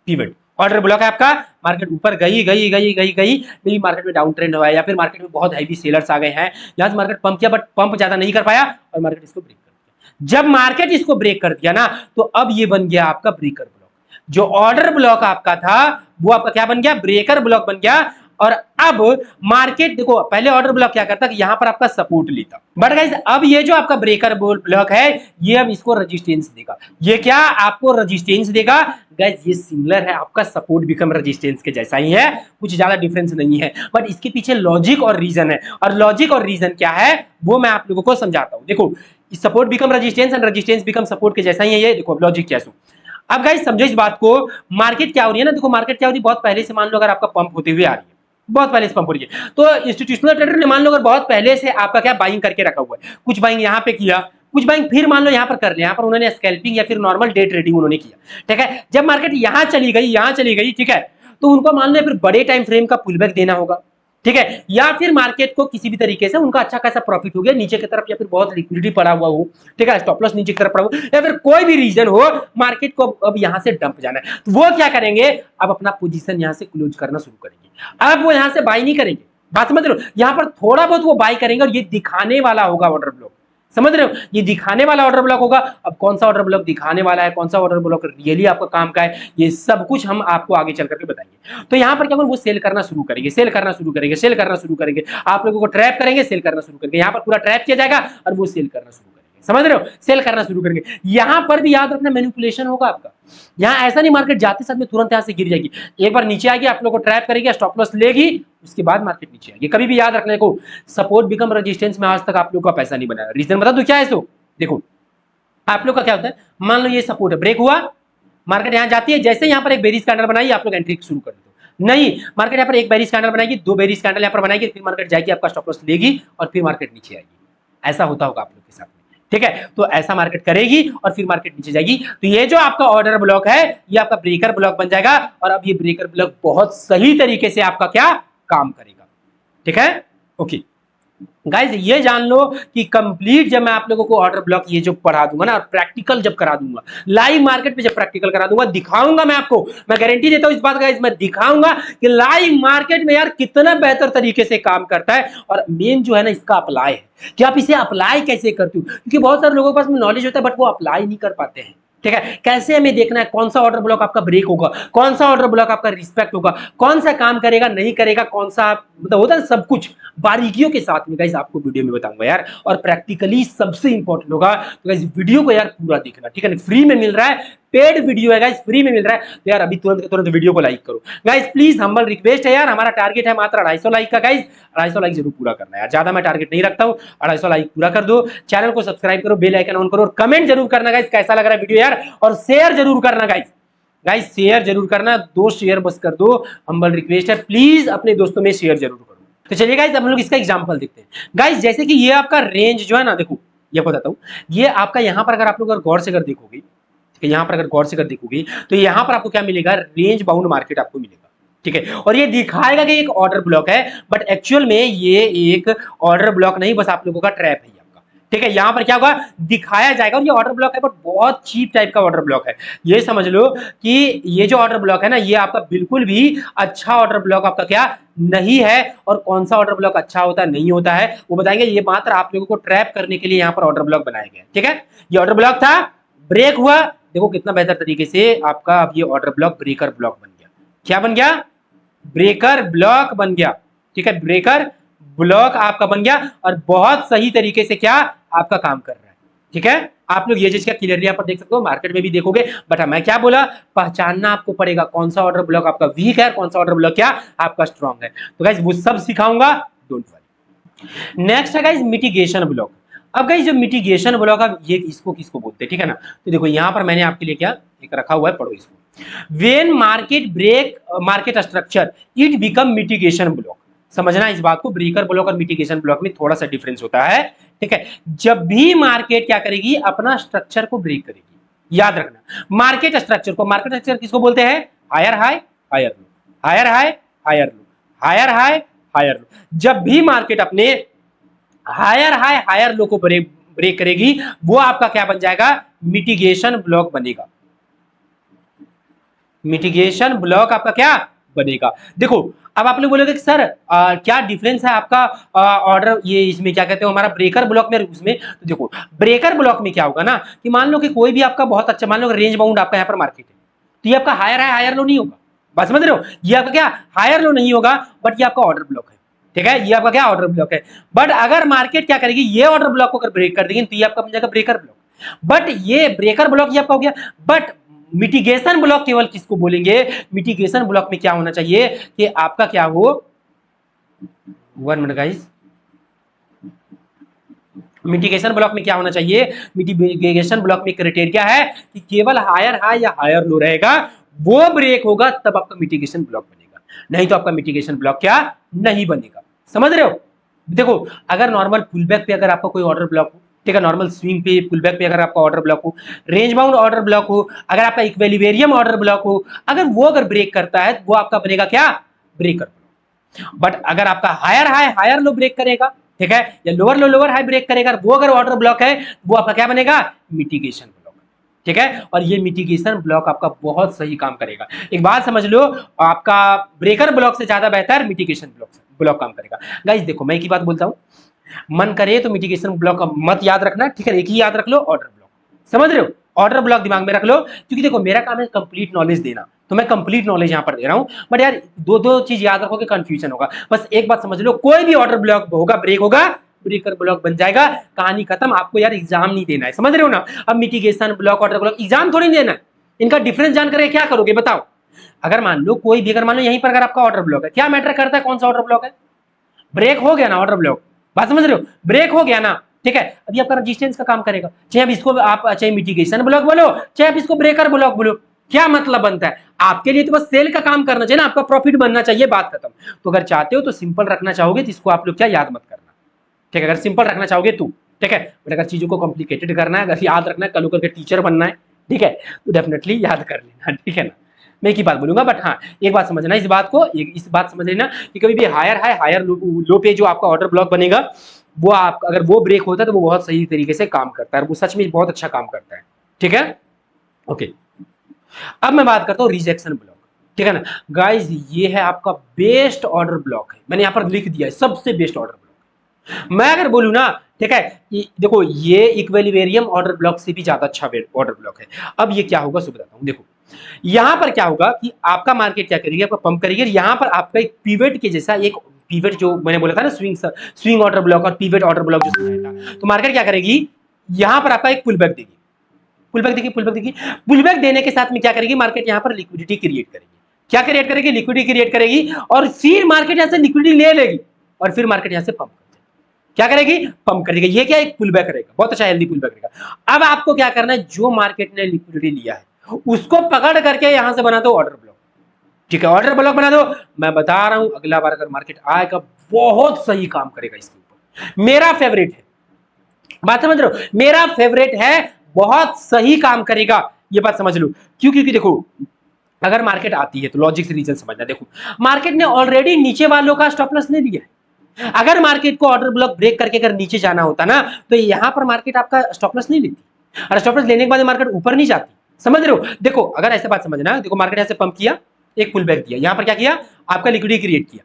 पीवट ऑर्डर ब्लॉक है आपका। मार्केट ऊपर गई गई गई गई गई, फिर मार्केट में डाउन ट्रेंड हुआ है, या फिर मार्केट में बहुत हैवी सेलर्स आ गए हैं, यहां से मार्केट पंप किया बट पंप ज्यादा नहीं कर पाया और मार्केट इसको ब्रेक कर दिया। जब मार्केट इसको ब्रेक कर दिया ना, तो अब ये बन गया आपका ब्रेकर ब्लॉक। जो ऑर्डर ब्लॉक आपका था वो आपका क्या बन गया, ब्रेकर ब्लॉक बन गया। और अब मार्केट देखो, पहले ऑर्डर ब्लॉक क्या करता कि यहां पर आपका सपोर्ट लेता, बट गाइस अब ये जो आपका ब्रेकर ब्लॉक है, ये अब इसको रेजिस्टेंस देगा। ये क्या आपको रेजिस्टेंस देगा गाइस, ये सिमिलर है आपका सपोर्ट बिकम रेजिस्टेंस के जैसा ही है, कुछ ज्यादा डिफरेंस नहीं है। बट इसके पीछे लॉजिक और रीजन है, और लॉजिक और रीजन क्या है वो मैं आप लोगों को समझाता हूं। देखो support become resistance and resistance become support के जैसा ही है ये। देखो लॉजिक क्या है। अब गाइस समझो इस बात को, मार्केट क्या हो रही है ना, देखो मार्केट क्या हो रही है, बहुत पहले से मान लो अगर आपका पंप होते हुए आ रही है, बहुत पहले से पंप हो रही है, तो इंस्टीट्यूशनल ट्रेडर ने मान लो अगर बहुत पहले से आपका क्या बाइंग करके रखा हुआ है, कुछ बाइंग यहाँ पे किया, कुछ बाइंग फिर मान लो यहाँ पर कर लिया, यहाँ पर उन्होंने स्कैल्पिंग या फिर नॉर्मल डे ट्रेडिंग उन्होंने किया, ठीक है। जब मार्केट यहाँ चली गई, ठीक है, तो उनको मान लो फिर बड़े टाइम फ्रेम का पुलबैक देना होगा, ठीक है। या फिर मार्केट को किसी भी तरीके से उनका अच्छा खासा प्रॉफिट हो गया नीचे की तरफ, या फिर बहुत लिक्विडिटी पड़ा हुआ हो, ठीक है, स्टॉप लॉस नीचे की तरफ पड़ा हो, या फिर कोई भी रीजन हो, मार्केट को अब यहां से डंप जाना है, तो वो क्या करेंगे, अब अपना पोजीशन यहां से क्लोज करना शुरू करेंगे। अब वो यहां से बाई नहीं करेंगे, बात समझ रहे हो, यहां पर थोड़ा बहुत वो बाई करेंगे और ये दिखाने वाला होगा ऑर्डर ब्लॉक, समझ रहे हो, ये दिखाने वाला ऑर्डर ब्लॉक होगा। अब कौन सा ऑर्डर ब्लॉक दिखाने वाला है, कौन सा ऑर्डर ब्लॉक रियली आपका काम का है, ये सब कुछ हम आपको आगे चल करके बताएंगे। तो यहाँ पर क्या वो सेल करना शुरू करेंगे, सेल करना शुरू करेंगे, सेल करना शुरू करेंगे, आप लोगों को ट्रैप करेंगे, सेल करना शुरू करेंगे, यहाँ पर पूरा ट्रैप किया जाएगा और वो सेल करना शुरू करेंगे, समझ रहे हो, सेल करना शुरू करेंगे। यहां पर भी याद रखना मैनिपुलेशन होगा आपका, यहां ऐसा नहीं मार्केट जाते साथ में तुरंत यहां से गिर जाएगी, एक बार नीचे आएगी, आप लोगों को ट्रैप करेगी, स्टॉप लॉस लेगी, उसके बाद मार्केट नीचे आएगी। कभी भी याद रखने को, सपोर्ट बिकम रेजिस्टेंस में आज तक आप लोगों का पैसा नहीं बना। रीजन बता दो क्या है। सो देखो आप लोग का क्या होता है, मान लो ये सपोर्ट है, ब्रेक हुआ, मार्केट यहां जाती है, जैसे यहां पर एक बेरिश कैंडल बनाई, आप लोग एंट्री शुरू कर दो। नहीं, मार्केट यहां पर एक बेरिश कैंडल बनाएगी, 2 बेरिश कैंडल यहां पर बनाएगी, फिर मार्केट जाएगी, आपका स्टॉप लॉस लेगी और फिर मार्केट नीचे आएगी। ऐसा होता होगा आप लोग के साथ में, ठीक है। तो ऐसा मार्केट करेगी और फिर मार्केट नीचे जाएगी। तो ये जो आपका ऑर्डर ब्लॉक है, ये आपका ब्रेकर ब्लॉक बन जाएगा, और अब ये ब्रेकर ब्लॉक बहुत सही तरीके से आपका क्या काम करेगा, ठीक है, ओके। गाइस ये जान लो कि कंप्लीट जब मैं आप लोगों को ऑर्डर ब्लॉक ये जो पढ़ा दूंगा ना, और प्रैक्टिकल जब करा दूंगा, लाइव मार्केट पे जब प्रैक्टिकल करा दूंगा, दिखाऊंगा मैं आपको, मैं गारंटी देता हूं इस बात का गाइस, मैं दिखाऊंगा कि लाइव मार्केट में यार कितना बेहतर तरीके से काम करता है। और मेन जो है ना इसका अप्लाई है, कि आप इसे अप्लाई कैसे करते हो, क्योंकि बहुत सारे लोगों के पास में नॉलेज होता है बट वो अप्लाई नहीं कर पाते हैं, ठीक है। कैसे हमें देखना है कौन सा ऑर्डर ब्लॉक आपका ब्रेक होगा, कौन सा ऑर्डर ब्लॉक आपका रिस्पेक्ट होगा, कौन सा काम करेगा नहीं करेगा, कौन सा मतलब होता है, सब कुछ बारीकियों के साथ में गाइस आपको वीडियो में बताऊंगा यार। और प्रैक्टिकली सबसे इंपॉर्टेंट होगा, तो गाइस वीडियो को यार पूरा देखना, ठीक है, फ्री में मिल रहा है, पेड वीडियो है गाइस, फ्री में मिल रहा है, तो यार अभी तुरंत तुरंत वीडियो को लाइक करो गाइस प्लीज, हम्बल रिक्वेस्ट है यार। हमारा टारगेट है मात्र 250 लाइक का गाइस, 250 लाइक जरूर पूरा करना है यार, ज्यादा मैं टारगेट नहीं रखता हूं, 250 लाइक पूरा कर दो, चैनल को सब्सक्राइब करो, बेल आइकन ऑन करो, और कमेंट जरूर करना गाइस कैसा लग रहा है वीडियो यार, और शेयर जरूर करना गाइस, गाइस शेयर जरूर करना, 2 शेयर बस कर दो, हम्बल रिक्वेस्ट है, प्लीज अपने दोस्तों में शेयर जरूर करो। तो चलिए गाइस हम लोग इसका एग्जांपल देखते हैं गाइस। जैसे कि ये आपका रेंज जो है ना, देखो ये बताता हूं, ये आपका यहां पर अगर आप लोग अगर गौर से कर देखोगे, यहां पर अगर गौर से कर देखोगे, तो यहां पर आपको क्या मिलेगा, रेंज बाउंड मार्केट आपको मिलेगा, ठीक है। और ये दिखाएगा कि एक ऑर्डर ब्लॉक है, बट एक्चुअल में ये एक ऑर्डर ब्लॉक नहीं, बस आप लोगों का ट्रैप है आपका, ठीक है, यहां पर क्या होगा, दिखाया जाएगा। और ये ऑर्डर ब्लॉक है बट बहुत चीप टाइप का ऑर्डर ब्लॉक है। ये समझ लो कि ये जो ऑर्डर ब्लॉक है ना, ये आपका बिल्कुल भी अच्छा ऑर्डर ब्लॉक आपका क्या नहीं है। और कौन सा ऑर्डर ब्लॉक अच्छा होता है नहीं होता है वो बताएंगे। ये मात्र आप लोगों को ट्रैप करने के लिए यहाँ पर ऑर्डर ब्लॉक बनाए गए। ठीक है, ये ऑर्डर ब्लॉक था, ब्रेक हुआ, देखो कितना बेहतर तरीके से आपका अब ये ऑर्डर ब्लॉक ब्रेकर ब्लॉक बन गया। क्या बन गया, ब्रेकर ब्लॉक बन गया। ठीक है, ब्रेकर ब्लॉक आपका बन गया और बहुत सही तरीके से क्या आपका काम कर रहा है। ठीक है, आप लोग ये चीज क्या क्लियरली यहाँ पर देख सकते हो, मार्केट में भी देखोगे। बट मैं क्या बोला, पहचानना आपको पड़ेगा कौन सा ऑर्डर ब्लॉक आपका वीक है, कौन सा ऑर्डर ब्लॉक क्या आपका स्ट्रॉन्ग है। तो गाइस वो सब सिखाऊंगा, डोंट वरी। नेक्स्ट है गाइस मिटिगेशन ब्लॉक। अब गाइस जो मिटिगेशन ब्लॉक है ये इसको किसको बोलते हैं, ठीक है ना। तो देखो यहाँ पर मैंने आपके लिए क्या एक रखा हुआ है, पढ़ो इसको। When market break market structure it become mitigation block. समझना इस बात को, ब्रेकर ब्लॉक और मिटिगेशन ब्लॉक में थोड़ा सा डिफरेंस होता है। ठीक है, जब भी मार्केट क्या करेगी, अपना स्ट्रक्चर को ब्रेक करेगी, याद रखना मार्केट स्ट्रक्चर को। मार्केट स्ट्रक्चर किसको बोलते हैं, higher high higher low, higher high higher low, higher high higher low. जब भी मार्केट अपने हायर हाई हायर लो को ब्रेक करेगी, वो आपका क्या बन जाएगा, मिटिगेशन ब्लॉक बनेगा। मिटिगेशन ब्लॉक आपका क्या बनेगा। देखो अब आप लोग बोलोगे कि सर क्या डिफरेंस है आपका ऑर्डर ये इसमें क्या कहते हो हमारा ब्रेकर ब्लॉक में उसमें। तो देखो ब्रेकर ब्लॉक में क्या होगा ना कि मान लो कि कोई भी आपका बहुत अच्छा, मान लो रेंज बाउंड आपका यहाँ पर मार्केट है, तो ये आपका हायर हाई हायर लो नहीं होगा। बात समझ रहे हो, ये आपका क्या हायर लो नहीं होगा, बट ये आपका ऑर्डर ब्लॉक है। ठीक है, ये आपका क्या ऑर्डर ब्लॉक है। बट अगर मार्केट क्या करेगी, ये ऑर्डर ब्लॉक को अगर ब्रेक कर देगी तो ये आपका बन जाएगा ब्रेकर ब्लॉक। बट ये ब्रेकर ब्लॉक ये आपका हो गया। बट मिटिगेशन ब्लॉक केवल किसको बोलेंगे, मिटिगेशन ब्लॉक में क्या होना चाहिए कि आपका क्या हो, 1 मिनट गाइस, मिटिगेशन ब्लॉक में क्या होना चाहिए, मिटिगेशन ब्लॉक में क्राइटेरिया है कि केवल हायर हाई या हायर लो रहेगा, वो ब्रेक होगा तब आपका मिटिगेशन ब्लॉक बनेगा, नहीं तो आपका मिटिगेशन ब्लॉक क्या नहीं बनेगा। समझ रहे हो, देखो अगर नॉर्मल पुल बैक पे अगर आपका कोई ऑर्डर ब्लॉक हो, ठीक है, नॉर्मल स्विंग पे पुल बैक पे अगर आपका ऑर्डर ब्लॉक हो, रेंज बाउंड ऑर्डर ब्लॉक हो, अगर आपका इक्विलिब्रियम ऑर्डर ब्लॉक हो, अगर वो अगर ब्रेक करता है वो आपका बनेगा क्या, ब्रेकर। बट अगर आपका higher high higher low break करेगा, ठीक है, या लोअर हाई ब्रेक करेगा, वो अगर ऑर्डर ब्लॉक है वो आपका क्या बनेगा, मिटिगेशन ब्लॉक। ठीक है, और ये मिटिगेशन ब्लॉक आपका बहुत सही काम करेगा। एक बात समझ लो, आपका ब्रेकर ब्लॉक से ज्यादा बेहतर मिटिगेशन ब्लॉक काम करेगा। गाइस देखो मैं एक ही बात बोलता हूं, मन करे तो मिटिगेशन ब्लॉक मत याद रखना, ठीक है, एक ही याद रख लो, ऑर्डर ब्लॉक। समझ रहे हो, ऑर्डर ब्लॉक दिमाग में रख लो, क्योंकि देखो मेरा काम है कंप्लीट नॉलेज देना, तो मैं कंप्लीट नॉलेज यहां पर दे रहा हूं। बट यार दो चीज याद रखोगे कंफ्यूजन होगा। बस एक बात समझ लो, कोई भी ऑर्डर ब्लॉक होगा ब्रेक होगा, ब्रेकर ब्लॉक बन जाएगा, कहानी खत्म। आपको यार एग्जाम नहीं देना है, समझ रहे हो ना। अब mitigation block order block exam थोड़ी देना है, इनका डिफरेंस जानकर क्या करोगे बताओ। अगर मान लो कोई भी, अगर मान लो यहीं पर अगर आपका ऑर्डर ब्लॉक है, क्या मैटर करता है कौन सा ऑर्डर ब्लॉक है, ब्रेक हो गया ना ऑर्डर ब्लॉक, बात समझ रहे हो, ब्रेक हो गया ना। ठीक है, अभी आपका रेजिस्टेंस का काम करेगा, चाहे अब इसको आप चाहे मिटिगेशन ब्लॉक बोलो, चाहे आप इसको ब्रेकर ब्लॉक बोलो, क्या मतलब बनता है आपके लिए, तो बस सेल का काम करना चाहिए ना, आपका प्रॉफिट बनना चाहिए, बात खत्म। तो अगर चाहते हो तो सिंपल रखना चाहोगे तो इसको आप लोग क्या याद मत करना, ठीक है, अगर सिंपल रखना चाहोगे तो ठीक है। बट अगर चीजों को कॉम्प्लिकेटेड करना है, अगर याद रखना है, कल करके टीचर बनना है, ठीक है, तो डेफिनेटली याद कर लेना, ठीक है ना। मैं एक ही बात बोलूंगा, बट हाँ एक बात समझना इस बात को, इस बात समझ लेना कि कभी भी हायर हाई हायर लो पे जो आपका ऑर्डर ब्लॉक बनेगा, वो आप अगर वो ब्रेक होता है तो वो बहुत सही तरीके से काम करता है, वो सच में बहुत अच्छा काम करता है। ठीक है, ओके। अब मैं बात करता हूँ रिजेक्शन ब्लॉक, ठीक है ना। गाइस ये है आपका बेस्ट ऑर्डर ब्लॉक है, मैंने यहाँ पर लिख दिया है सबसे बेस्ट ऑर्डर ब्लॉक। मैं अगर बोलूँ ना, ठीक है, देखो ये इक्विलिब्रियम ऑर्डर ब्लॉक से भी ज्यादा अच्छा ऑर्डर ब्लॉक है। अब ये क्या होगा सो बताता हूँ। देखो यहां पर क्या होगा कि आपका मार्केट क्या करेगी, आपका पंप करेगी, यहां पर आपका एक पिवट के जैसा, एक पिवट जो मैंने बोला था ना, स्विंग ऑर्डर ब्लॉक और पिवट ऑर्डर ब्लॉक जो समझाया था, तो मार्केट क्या करेगी, यहां पर आपका एक पुल बैक देगी, पुल बैक देगी, पुल बैक देगी। पुल बैक देने के साथ में क्या करेगी, मार्केट यहां पर लिक्विडिटी क्रिएट करेगी। क्या क्रिएट करेगी, लिक्विडिटी क्रिएट करेगी, और फिर मार्केट यहां से लिक्विडिटी ले लेगी और फिर मार्केट यहां से पंप क्या करेगी, पंप करेगी। ये क्या एक पुल बैक रहेगा, बहुत अच्छा हेल्दी पुल बैक रहेगा। अब आपको क्या करना है, जो मार्केट ने लिक्विडिटी लिया है उसको पकड़ करके यहां से बना दो ऑर्डर ब्लॉक, ठीक है, ऑर्डर ब्लॉक बना दो। मैं बता रहा हूं अगला बार अगर मार्केट आएगा बहुत सही काम करेगा इसके ऊपर, मेरा फेवरेट है, बात समझ रहे हो, मेरा फेवरेट है, बहुत सही काम करेगा, ये बात समझ लो। क्यों, क्योंकि देखो अगर मार्केट आती है तो लॉजिक से रीजन समझना। देखो मार्केट ने ऑलरेडी नीचे वालों का स्टॉप लॉस ले लिया है, अगर मार्केट को ऑर्डर ब्लॉक ब्रेक करके अगर नीचे जाना होता ना, तो यहाँ पर मार्केट आपका स्टॉप लॉस नहीं लेती, और स्टॉप लॉस लेने के बाद मार्केट ऊपर नहीं जाती। समझ रहे हो? देखो अगर ऐसे बात समझना, देखो मार्केट ऐसे पंप किया, एक पुल बैक दिया, यहाँ पर क्या किया, आपका लिक्विडिटी क्रिएट किया।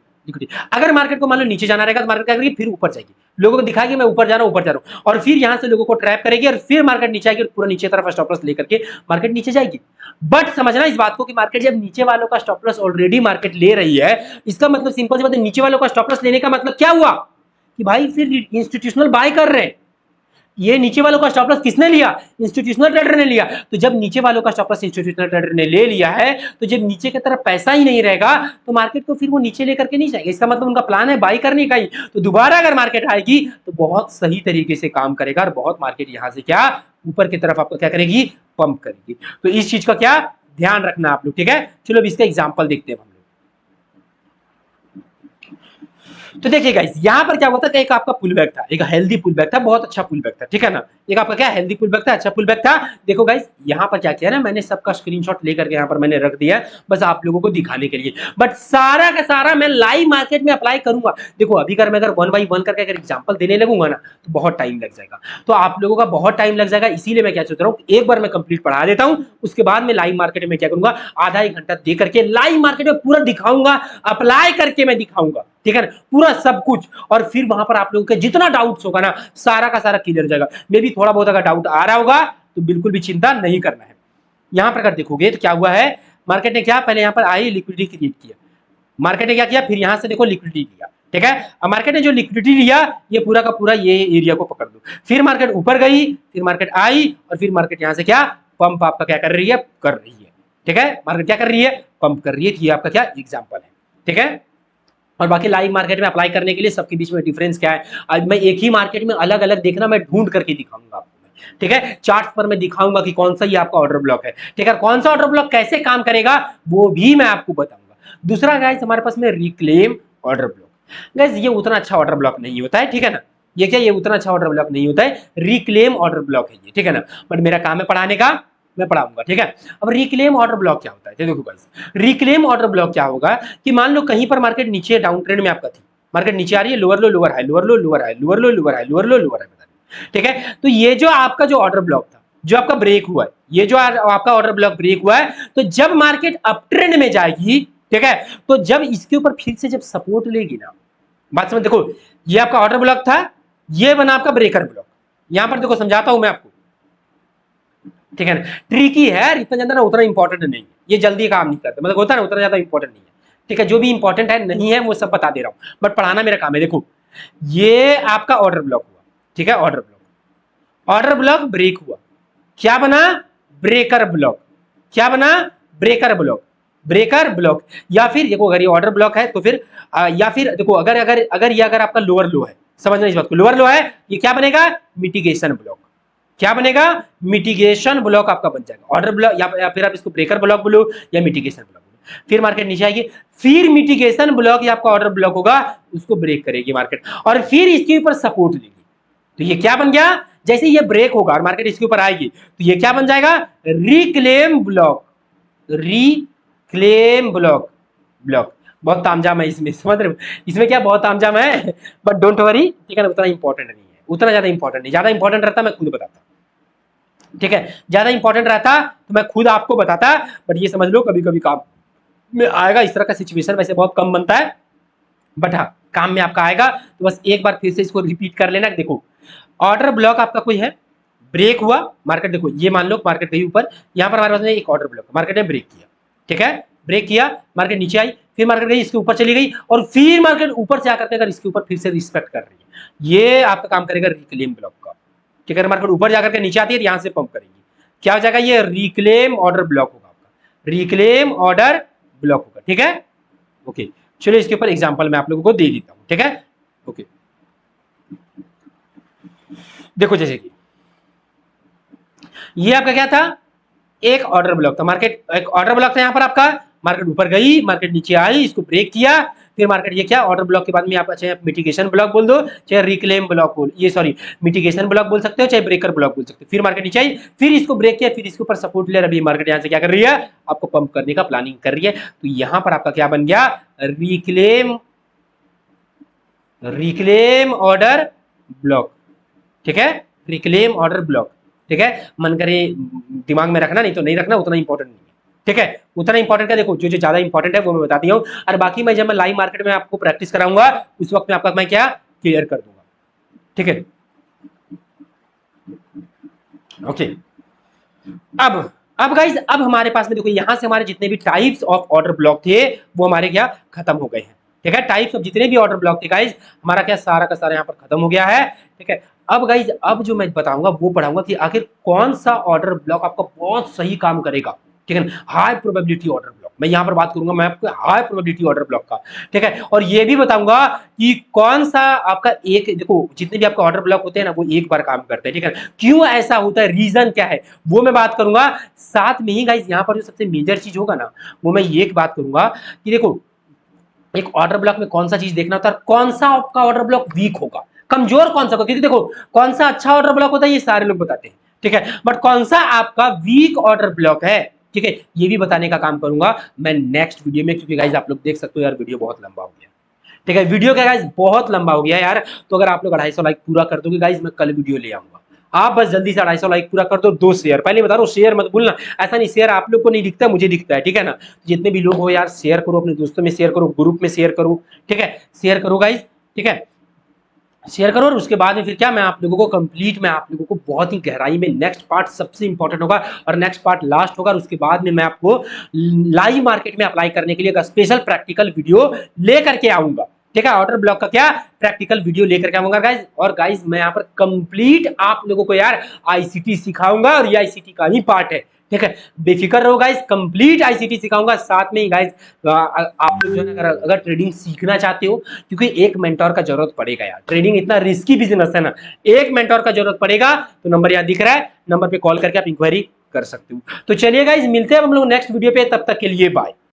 अगर मार्केट को मान लो नीचे जाना रहेगा तो मार्केट क्या करेगी, फिर ऊपर जाएगी, लोगों को दिखाएगी मैं ऊपर जा रहा हूं, ऊपर जा रहा हूं, और फिर यहां से लोगों को ट्रैप करेगी, और फिर मार्केट नीचे आएगी और पूरा नीचे तरफ स्टॉप लॉस लेकर के मार्केट नीचे जाएगी। बट समझना इस बात को कि मार्केट जब नीचे वालों का स्टॉप लॉस ऑलरेडी मार्केट ले रही है, इसका मतलब सिंपल सी बात है, नीचे वालों का स्टॉप लॉस लेने का मतलब क्या हुआ कि भाई फिर इंस्टीट्यूशनल बाय कर रहे हैं। ये नीचे वालों का स्टॉप लॉस किसने लिया, इंस्टीट्यूशनल ट्रेडर ने लिया। तो जब नीचे वालों का स्टॉप लॉस इंस्टीट्यूशनल ट्रेडर ने ले लिया है, तो जब नीचे की तरफ पैसा ही नहीं रहेगा तो मार्केट को फिर वो नीचे लेकर के नहीं जाएगा। इसका मतलब उनका प्लान है बाई करने का ही। तो दोबारा अगर मार्केट आएगी तो बहुत सही तरीके से काम करेगा, और बहुत मार्केट यहां से क्या ऊपर की तरफ आपको क्या करेगी, पंप करेगी। तो इस चीज का क्या ध्यान रखना आप लोग, ठीक है। चलो अब इसका एग्जाम्पल देखते हैं हम लोग। तो देखिए गाइस, यहां पर क्या हुआ था, एक आपका पुल बैक था, एक हेल्दी पुल बैक था, बहुत अच्छा पुल बैक था, ठीक है ना। एक आपका क्या हेल्दी पुल बैक था, अच्छा पुल बैक था। देखो गाइस यहां पर क्या किया ना, मैंने सबका स्क्रीनशॉट लेकर के यहां पर मैंने रख दिया बस आप लोगों को दिखाने के लिए, बट सारा का सारा मैं लाइव मार्केट में अप्लाई करूंगा। देखो अभी अगर मैं वन बाई वन करके अगर एग्जाम्पल देने लगूंगा ना तो बहुत टाइम लग जाएगा, तो आप लोगों का बहुत टाइम लग जाएगा। इसीलिए मैं क्या सोच रहा हूँ, एक बार मैं कंप्लीट पढ़ा देता हूँ, उसके बाद मैं लाइव मार्केट में क्या करूंगा, आधा एक घंटा दे करके लाइव मार्केट में पूरा दिखाऊंगा, अप्लाई करके मैं दिखाऊंगा, ठीक है ना, पूरा सब कुछ। और फिर वहां पर आप लोगों के जितना डाउट्स होगा ना सारा का सारा क्लियर हो जाएगा। मे भी थोड़ा बहुत अगर डाउट आ रहा होगा तो बिल्कुल भी चिंता नहीं करना है। यहां पर अगर देखोगे तो क्या हुआ है, मार्केट ने क्या पहले यहां पर आई लिक्विडिटी क्रिएट किया, मार्केट ने क्या किया, फिर यहां से देखो लिक्विडिटी लिया, ठीक है। अब मार्केट ने जो लिक्विडिटी लिया ये पूरा का पूरा ये एरिया को पकड़ दो, फिर मार्केट ऊपर गई, फिर मार्केट आई, और फिर मार्केट यहां से क्या पंप आपका क्या कर रही है, कर रही है, ठीक है। मार्केट क्या कर रही है, पंप कर रही है। ये आपका क्या एग्जाम्पल है, ठीक है। और बाकी लाइव मार्केट में अप्लाई करने के लिए सबके बीच में डिफरेंस क्या है, आज मैं एक ही मार्केट में अलग अलग देखना मैं ढूंढ करके दिखाऊंगा आपको, ठीक है। चार्ट पर मैं दिखाऊंगा कि कौन सा ये आपका ऑर्डर ब्लॉक है, ठीक है, कौन सा ऑर्डर ब्लॉक कैसे काम करेगा वो भी मैं आपको बताऊंगा। दूसरा गाइस हमारे पास में रिक्लेम ऑर्डर ब्लॉक, गाइस ये उतना अच्छा ऑर्डर ब्लॉक नहीं होता है, ठीक है ना। ये क्या, ये उतना अच्छा ऑर्डर ब्लॉक नहीं होता है, रिक्लेम ऑर्डर ब्लॉक है ये, ठीक है ना। बट मेरा काम है पढ़ाने का, मैं पढ़ाऊंगा, ठीक है। अब रिक्लेम ऑर्डर ब्लॉक क्या होता है, देखो गाइस रिक्लेम ऑर्डर ब्लॉक क्या होगा कि मान लो कहीं पर मार्केट नीचे डाउन ट्रेंड में आपका थी, मार्केट नीचे आ रही है, लोअर लो लोअर हाई, लोअर लो लोअर हाई, लोअर लो लोअर हाई, लोअर लो लोअर हाई, ठीक है। तो ये जो आपका जो ऑर्डर ब्लॉक था, जो आपका ब्रेक हुआ है, ये जो आपका ऑर्डर ब्लॉक ब्रेक हुआ है, तो जब मार्केट अप ट्रेंड में जाएगी, ठीक है, तो जब इसके ऊपर फिर से जब सपोर्ट लेगी ना, बात समझ, देखो ये आपका ऑर्डर ब्लॉक था, ये बना आपका ब्रेकर ब्लॉक। यहां पर देखो समझाता हूं मैं आपको, ठीक है ना। ट्रिकी है, इतना ज्यादा ना उतना इंपॉर्टेंट नहीं है, ये जल्दी काम नहीं करता, मतलब होता है ना उतना ज्यादा इंपॉर्टेंट नहीं है, ठीक है। जो भी इंपॉर्टेंट है नहीं है वो सब बता दे रहा हूं, बट पढ़ाना मेरा काम है। देखो ये आपका ऑर्डर ब्लॉक हुआ, ठीक है, ऑर्डर ब्लॉक ब्रेक हुआ, क्या बना, ब्रेकर ब्लॉक, क्या बना, ब्रेकर ब्लॉक, ब्रेकर ब्लॉक। या फिर देखो अगर ये ऑर्डर ब्लॉक है तो फिर या फिर देखो अगर अगर अगर ये अगर आपका लोअर लो है, समझना इस बात को, लोअर लो है, ये क्या बनेगा, मिटिगेशन ब्लॉक, क्या बनेगा, मिटिगेशन ब्लॉक आपका बन जाएगा, ऑर्डर ब्लॉक, या फिर आप इसको ब्रेकर ब्लॉक बोलो या मिटिगेशन ब्लॉक बोलो। फिर मार्केट नीचे आएगी, फिर मिटिगेशन ब्लॉक या आपका ऑर्डर ब्लॉक होगा, उसको ब्रेक करेगी मार्केट, और फिर इसके ऊपर सपोर्ट लेगी। तो ये क्या बन गया, जैसे ये ब्रेक होगा और मार्केट इसके ऊपर आएगी तो ये क्या बन जाएगा, reclaim block, reclaim block, block. बहुत तामझाम है इसमें, समझ रहे हो, इसमें क्या बहुत तामझाम है, बट डोंट वरी, ठीक है ना, उतना इंपॉर्टेंट नहीं है, उतना ज्यादा इंपॉर्टेंट नहीं, ज्यादा इंपॉर्टेंट रहता मैं खुद बताता, ठीक है, ज्यादा इंपॉर्टेंट रहता तो मैं खुद आपको बताता, बट ये समझ लो कभी कभी काम में आएगा, इस तरह का सिचुएशन वैसे बहुत कम बनता है, बट हाँ काम में आपका आएगा। तो बस एक बार फिर से इसको रिपीट कर लेना। देखो ऑर्डर ब्लॉक आपका कोई है, ब्रेक हुआ मार्केट, देखो ये मान लो मार्केट गई ऊपर, यहाँ पर हमारे पास में एक ऑर्डर ब्लॉक, मार्केट ने ब्रेक किया, ठीक है, ब्रेक किया, मार्केट नीचे आई, फिर मार्केट गई इसके ऊपर चली गई, और फिर मार्केट ऊपर से आकर के अगर इसके ऊपर फिर से रिस्पेक्ट कर रही है, ये आपका काम करेगा रिक्लेम ब्लॉक का, ठीक है। मार्केट ऊपर जाकर के नीचे आती है, यहाँ से पंप करेगी, क्या हो जाएगा, ये रिक्लेम ऑर्डर ब्लॉक होगा आपका, रिक्लेम ऑर्डर ब्लॉक होगा, ठीक है। ओके चलो इसके ऊपर एग्जांपल मैं आप लोगों को दे देता हूं, ठीक है। ओके देखो जैसे कि ये आपका क्या था, एक ऑर्डर ब्लॉक था, मार्केट एक ऑर्डर ब्लॉक था, यहां पर आपका मार्केट ऊपर गई, मार्केट नीचे आई, इसको ब्रेक किया, फिर मार्केट ये क्या, ऑर्डर ब्लॉक के बाद में आप चाहे मिटिगेशन ब्लॉक बोल दो, चाहे रिक्लेम ब्लॉक बोल, ये सॉरी मिटिगेशन ब्लॉक बोल सकते हो, चाहे ब्रेकर ब्लॉक बोल सकते हो। फिर मार्केट नीचे आई, फिर इसको ब्रेक किया, फिर इसके ऊपर सपोर्ट ले, अभी मार्केट यहाँ से क्या कर रही है, आपको पंप करने का प्लानिंग कर रही है। तो यहाँ पर आपका क्या बन गया, रिक्लेम रिक्लेम ऑर्डर ब्लॉक, ठीक है, रिक्लेम ऑर्डर ब्लॉक, ठीक है। मन करे दिमाग में रखना, नहीं तो नहीं रखना, उतना इंपॉर्टेंट नहीं है, ठीक है। उतना इंपॉर्टेंट का देखो, जो जो ज्यादा इंपॉर्टेंट है वो मैं बता दिया हूँ, और बाकी मैं जब मैं लाइव मार्केट में आपको प्रैक्टिस कराऊंगा उस वक्त में आपका मैं क्या क्लियर कर दूंगा, ठीक है। ओके, अब गाइज, अब हमारे पास में देखो, यहां से हमारे जितने भी टाइप्स ऑफ ऑर्डर ब्लॉक थे वो हमारे क्या खत्म हो गए हैं, ठीक है। टाइप्स ऑफ जितने भी ऑर्डर ब्लॉक थे गाइज, हमारा क्या सारा का सारा यहाँ पर खत्म हो गया है, ठीक है। अब गाइज, अब जो मैं बताऊंगा वो पढ़ाऊंगा कि आखिर कौन सा ऑर्डर ब्लॉक आपका बहुत सही काम करेगा, ठीक है। हाई प्रोबेबिलिटी ऑर्डर ब्लॉक, मैं यहाँ पर बात करूंगा मैं आपको हाई प्रोबेबिलिटी ऑर्डर ब्लॉक का, ठीक है। और ये भी बताऊंगा कि कौन सा आपका एक, देखो जितने भी आपका ऑर्डर ब्लॉक होते हैं ना वो एक बार काम करते हैं, ठीक है। क्यों ऐसा होता है, रीजन क्या है, वो मैं बात करूंगा। साथ में ही गाइस यहाँ पर जो सबसे मेजर चीज होगा ना वो मैं ये बात करूंगा कि देखो एक ऑर्डर ब्लॉक में कौन सा चीज देखना होता है, कौन सा आपका ऑर्डर ब्लॉक वीक होगा, कमजोर कौन सा होगा, क्योंकि देखो कौन सा अच्छा ऑर्डर ब्लॉक होता है ये सारे लोग बताते हैं, ठीक है। बट कौन सा आपका वीक ऑर्डर ब्लॉक है, ठीक है, ये भी बताने का काम करूंगा मैं नेक्स्ट वीडियो में, क्योंकि गाइस आप लोग देख सकते हो यार वीडियो बहुत लंबा हो गया, ठीक है। वीडियो क्या गाइस बहुत लंबा हो गया यार, तो अगर आप लोग 250 लाइक पूरा कर दोगे गाइस मैं कल वीडियो ले आऊंगा। आप बस जल्दी से 250 लाइक पूरा कर दो, 2 शेयर, पहले बता रहा हूं शेयर मत भूलना, ऐसा नहीं शेयर आप लोग को नहीं दिखता मुझे दिखता है, ठीक है ना। जितने भी लोग हो यार शेयर करो, अपने दोस्तों में शेयर करो, ग्रुप में शेयर करो, ठीक है, शेयर करो गाइस, ठीक है, शेयर करो। और उसके बाद में फिर क्या मैं आप लोगों को कंप्लीट, मैं आप लोगों को बहुत ही गहराई में नेक्स्ट पार्ट सबसे इंपॉर्टेंट होगा और नेक्स्ट पार्ट लास्ट होगा, और उसके बाद में मैं आपको लाइव मार्केट में अप्लाई करने के लिए एक स्पेशल प्रैक्टिकल वीडियो लेकर के आऊंगा, ठीक है। ऑर्डर ब्लॉक का क्या प्रैक्टिकल वीडियो लेकर के आऊंगा गाइज, और गाइज मैं यहाँ पर कंप्लीट आप लोगों को यार आईसीटी सिखाऊंगा, और ये आईसीटी का ही पार्ट है, ठीक है। बेफिक्र रहो गाइज, कंप्लीट आईसीटी सिखाऊंगा, साथ में ही गाइज आप लोग जो है अगर ट्रेडिंग सीखना चाहते हो, क्योंकि एक मेंटोर का जरूरत पड़ेगा यार, ट्रेडिंग इतना रिस्की बिजनेस है ना, एक मेंटोर का जरूरत पड़ेगा। तो नंबर यहाँ दिख रहा है, नंबर पे कॉल करके आप इंक्वायरी कर सकते हो। तो चलिए गाइज मिलते हैं हम लोग नेक्स्ट वीडियो पे, तब तक के लिए बाय।